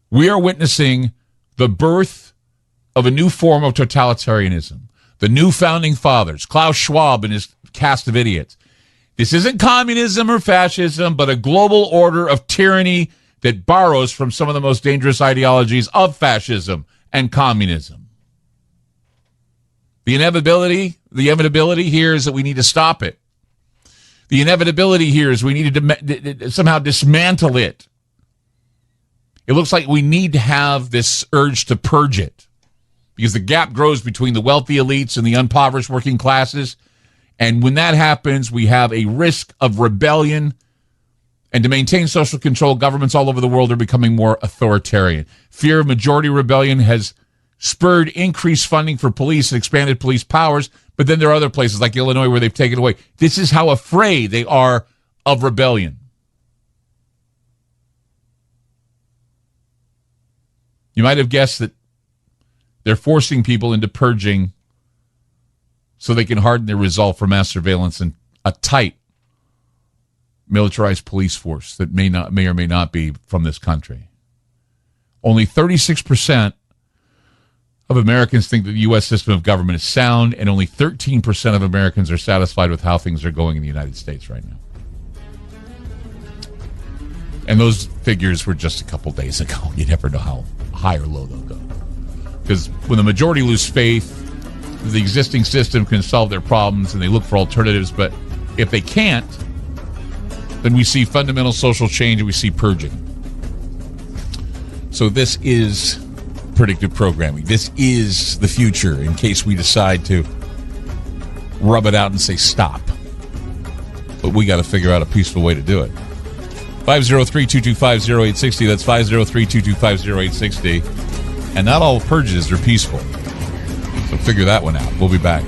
We are witnessing the birth of a new form of totalitarianism. The new founding fathers, Klaus Schwab and his cast of idiots. This isn't communism or fascism, but a global order of tyranny that borrows from some of the most dangerous ideologies of fascism and communism. The inevitability here is that we need to stop it. The inevitability here is we need to somehow dismantle it. It looks like we need to have this urge to purge it because the gap grows between the wealthy elites and the impoverished working classes. And when that happens, we have a risk of rebellion. And to maintain social control, governments all over the world are becoming more authoritarian. Fear of majority rebellion has spurred increased funding for police and expanded police powers. But then there are other places like Illinois where they've taken away. This is how afraid they are of rebellion. You might have guessed that they're forcing people into purging so they can harden their resolve for mass surveillance and a tight militarized police force that may or may not be from this country. Only 36% of Americans think that the U.S. system of government is sound, and only 13% of Americans are satisfied with how things are going in the United States right now. And those figures were just a couple days ago. You never know how high or low, though. Because when the majority lose faith, the existing system can solve their problems and they look for alternatives. But if they can't, then we see fundamental social change and we see purging. So this is predictive programming. This is the future in case we decide to rub it out and say stop. But we got to figure out a peaceful way to do it. 503-225-0860. That's 503-225-0860. And not all purges are peaceful. So figure that one out. We'll be back.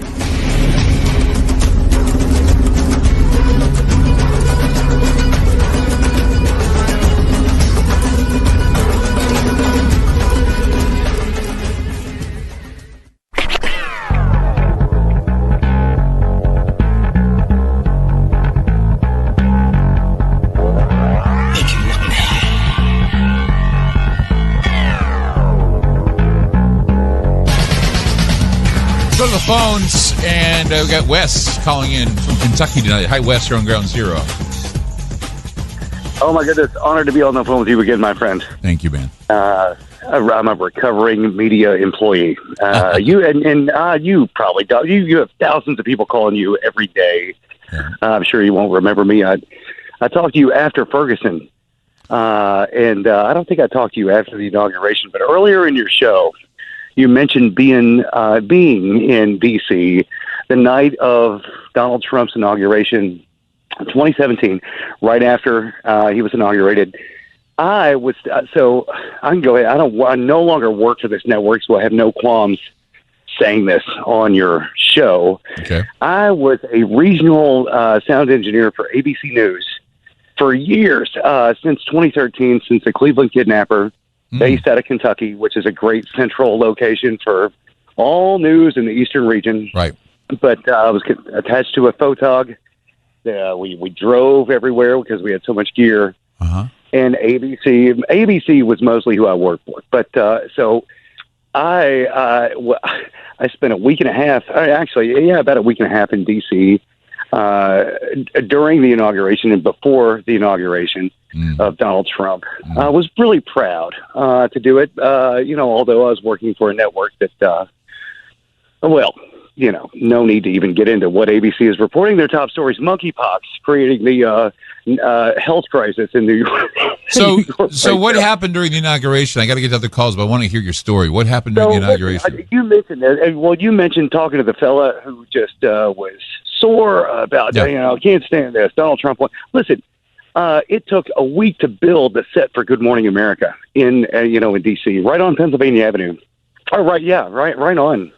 Go to the phones, and we got Wes calling in from Kentucky tonight. Hi, Wes. You're on Ground Zero. Oh, my goodness. Honored to be on the phone with you again, my friend. Thank you, man. I'm a recovering media employee. You probably do. You have thousands of people calling you every day. Yeah. I'm sure you won't remember me. I talked to you after Ferguson, and I don't think I talked to you after the inauguration, but earlier in your show, you mentioned being in D.C. the night of Donald Trump's inauguration, 2017, right after he was inaugurated. I was so I can go ahead. I no longer work for this network, so I have no qualms saying this on your show. Okay. I was a regional sound engineer for ABC News for years, since 2013, since the Cleveland kidnapper. Based out of Kentucky, which is a great central location for all news in the eastern region. Right. But I was attached to a photog. We drove everywhere because we had so much gear. Uh-huh. And ABC was mostly who I worked for. But so I spent a week and a half, about a week and a half in D.C. During the inauguration and before the inauguration of Donald Trump. I was really proud to do it, although I was working for a network that, no need to even get into what ABC is reporting. Their top stories, monkeypox, creating the health crisis in New York. So what happened during the inauguration? I got to get to other calls, but I want to hear your story. What happened during the inauguration? You mentioned that. Well, you mentioned talking to the fella who just was sore about, can't stand this. Donald Trump. Listen, it took a week to build the set for Good Morning America in D.C., right on Pennsylvania Avenue. Oh, right, yeah, right on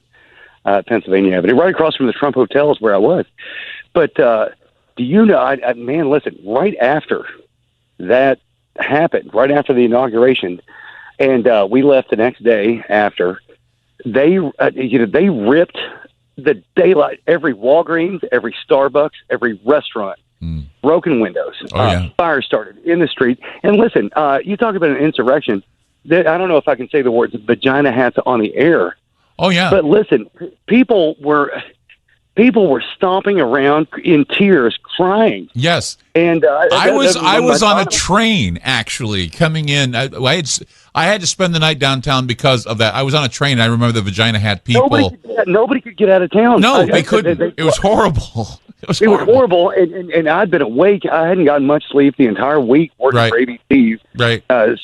Pennsylvania Avenue, right across from the Trump Hotel is where I was. But do you know, man, listen, right after that happened, right after the inauguration, and we left the next day after, they ripped the daylight, every Walgreens, every Starbucks, every restaurant, broken windows, fire started in the street. And listen, you talk about an insurrection. I don't know if I can say the words vagina hats on the air. Oh yeah. But listen, people were stomping around in tears, crying. Yes. And I was on a train actually coming in. I had to spend the night downtown because of that. I was on a train. And I remember the vagina hat people. Nobody could get out of town. No, they couldn't. It was horrible. It was horrible, and I'd been awake. I hadn't gotten much sleep the entire week working for ABC,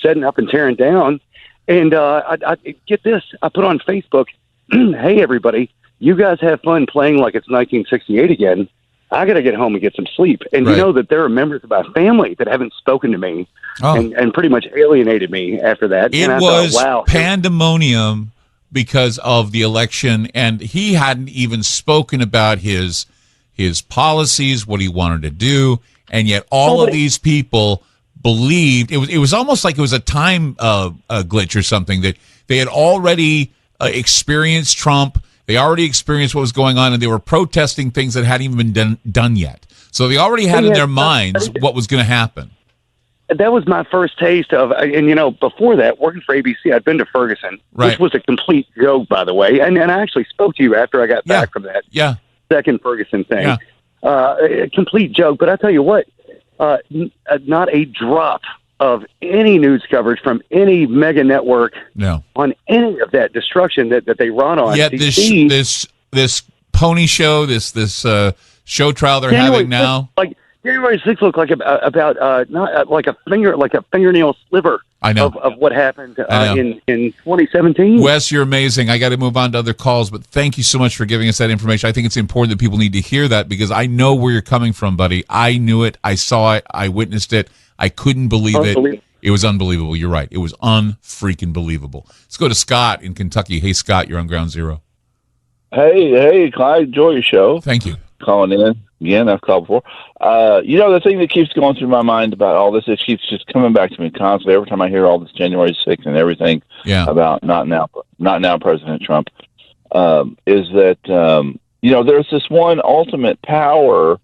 setting up and tearing down. And I get this. I put on Facebook, hey, everybody, you guys have fun playing like it's 1968 again. I got to get home and get some sleep. And you know that there are members of my family that haven't spoken to me and pretty much alienated me after that. It was pandemonium because of the election, and he hadn't even spoken about his policies, what he wanted to do, and yet all of these people believed it was almost like it was a time glitch or something, that they had already experienced Trump. They already experienced what was going on, and they were protesting things that hadn't even been done yet. So they already had in their minds what was going to happen. That was my first taste of, and before that, working for ABC, I'd been to Ferguson, which was a complete joke, by the way. And I actually spoke to you after I got back from that second Ferguson thing. A complete joke. But I tell you what, not a drop of any news coverage from any mega network on any of that destruction that they run on. Yet this pony show, this show trial they're having now, like January 6th, looked like about not like a fingernail sliver. I know of what happened in 2017. Wes, you're amazing. I got to move on to other calls, but thank you so much for giving us that information. I think it's important that people need to hear that because I know where you're coming from, buddy. I knew it. I saw it. I witnessed it. I couldn't believe it. It was unbelievable. You're right. It was unfreaking believable. Let's go to Scott in Kentucky. Hey, Scott, you're on Ground Zero. Hey, Clyde, enjoy your show. Thank you. Calling in. Again, I've called before. The thing that keeps going through my mind about all this, it keeps just coming back to me constantly every time I hear all this January 6th and everything about not now President Trump, is that, there's this one ultimate power,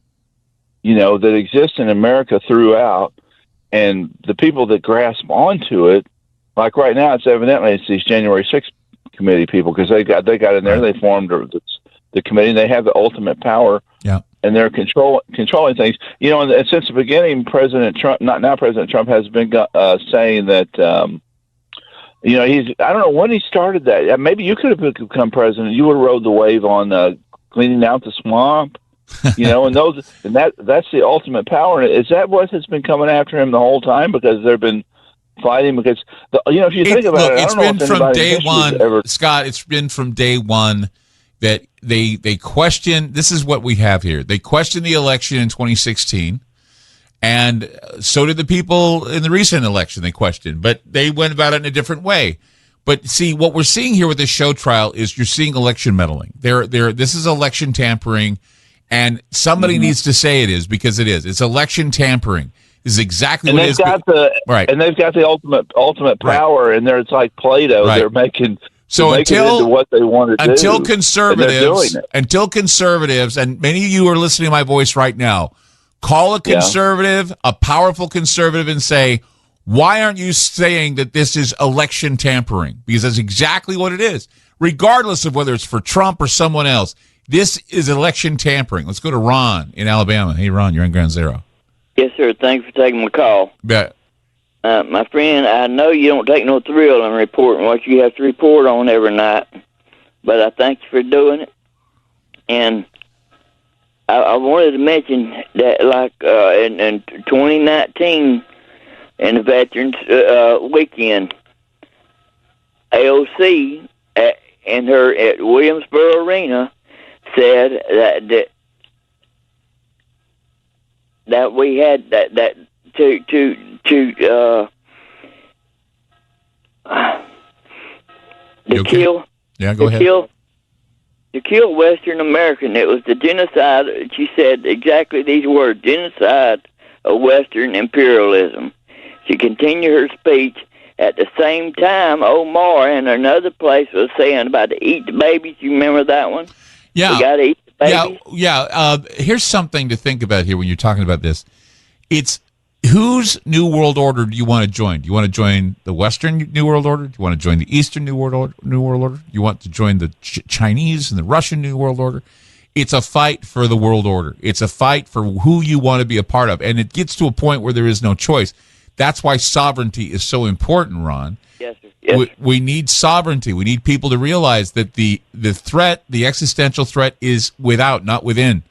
that exists in America throughout, and the people that grasp onto it, like right now, it's these January 6th committee people, because they got in there, they formed the committee, and they have the ultimate power. Yeah. And they're controlling things. And since the beginning, President Trump, not now President Trump, has been saying that, I don't know when he started that. Maybe you could have become president. You would have rode the wave on cleaning out the swamp, and that's the ultimate power. Is that what has been coming after him the whole time? Because they've been fighting because, if you think about it, I don't know if been from day one, ever... Scott, it's been from day one that they question, this is what we have here. They questioned the election in 2016, and so did the people in the recent election they questioned, but they went about it in a different way. But see, what we're seeing here with this show trial is you're seeing election meddling. This is election tampering, and somebody needs to say it is, because it is. It's election tampering. This is exactly what it is. And they've got the ultimate power, and it's like Play-Doh. Right. They're making... So until what they want to do, conservatives, and many of you are listening to my voice right now, call a conservative, a powerful conservative, and say, why aren't you saying that this is election tampering? Because that's exactly what it is. Regardless of whether it's for Trump or someone else, this is election tampering. Let's go to Ron in Alabama. Hey, Ron, you're on Ground Zero. Yes, sir. Thanks for taking my call. Bet. My friend, I know you don't take no thrill in reporting what you have to report on every night, but I thank you for doing it. And I wanted to mention that, like, in 2019, in the Veterans Weekend, AOC in her at Williamsboro Arena said that we had that to kill. Yeah, go ahead. To kill Western American. It was the genocide. She said exactly these words: genocide of Western imperialism. She continued her speech. At the same time, Omar in another place was saying about to eat the babies. You remember that one? Yeah. We got to eat the babies. Yeah. Here's something to think about here when you're talking about this. It's whose New World Order do you want to join? Do you want to join the Western New World Order? Do you want to join the Eastern New World Order? You want to join the Chinese and the Russian New World Order? It's a fight for the world order. It's a fight for who you want to be a part of. And it gets to a point where there is no choice. That's why sovereignty is so important, Ron. Yes, sir. Yes, we need sovereignty. We need people to realize that the threat, the existential threat, is without, not within.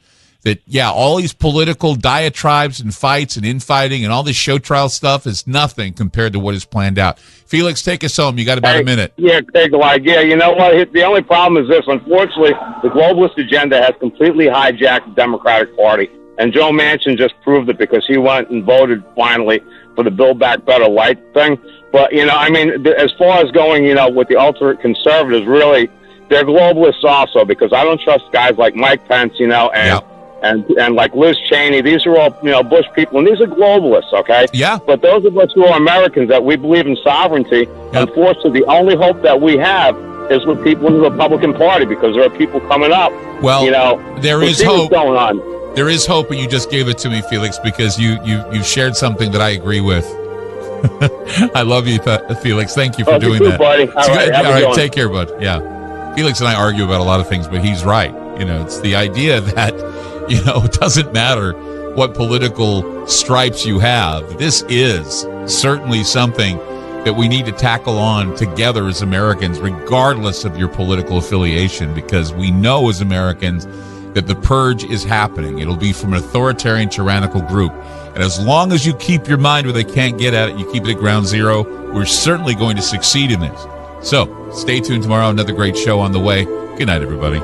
That, all these political diatribes and fights and infighting and all this show trial stuff is nothing compared to what is planned out. Felix, take us home. You got about a minute. Yeah, Glide. Yeah, you know what? The only problem is this. Unfortunately, the globalist agenda has completely hijacked the Democratic Party. And Joe Manchin just proved it because he went and voted finally for the Build Back Better Light thing. But, as far as going, with the ultimate conservatives, really, they're globalists also, because I don't trust guys like Mike Pence, and like Liz Cheney. These are all, Bush people, and these are globalists, okay? Yeah. But those of us who are Americans, that we believe in sovereignty, unfortunately, the only hope that we have is with people in the Republican Party, because there are people coming up. Well, there is hope. What's going on. There is hope, and you just gave it to me, Felix, because you shared something that I agree with. I love you, Felix. Thank you for doing that. Buddy. All right, take care, bud. Yeah. Felix and I argue about a lot of things, but he's right. It's the idea that, it doesn't matter what political stripes you have. This is certainly something that we need to tackle on together as Americans, regardless of your political affiliation, because we know as Americans that the purge is happening. It'll be from an authoritarian, tyrannical group. And as long as you keep your mind where they can't get at it, you keep it at ground zero, we're certainly going to succeed in this. So stay tuned tomorrow. Another great show on the way. Good night, everybody.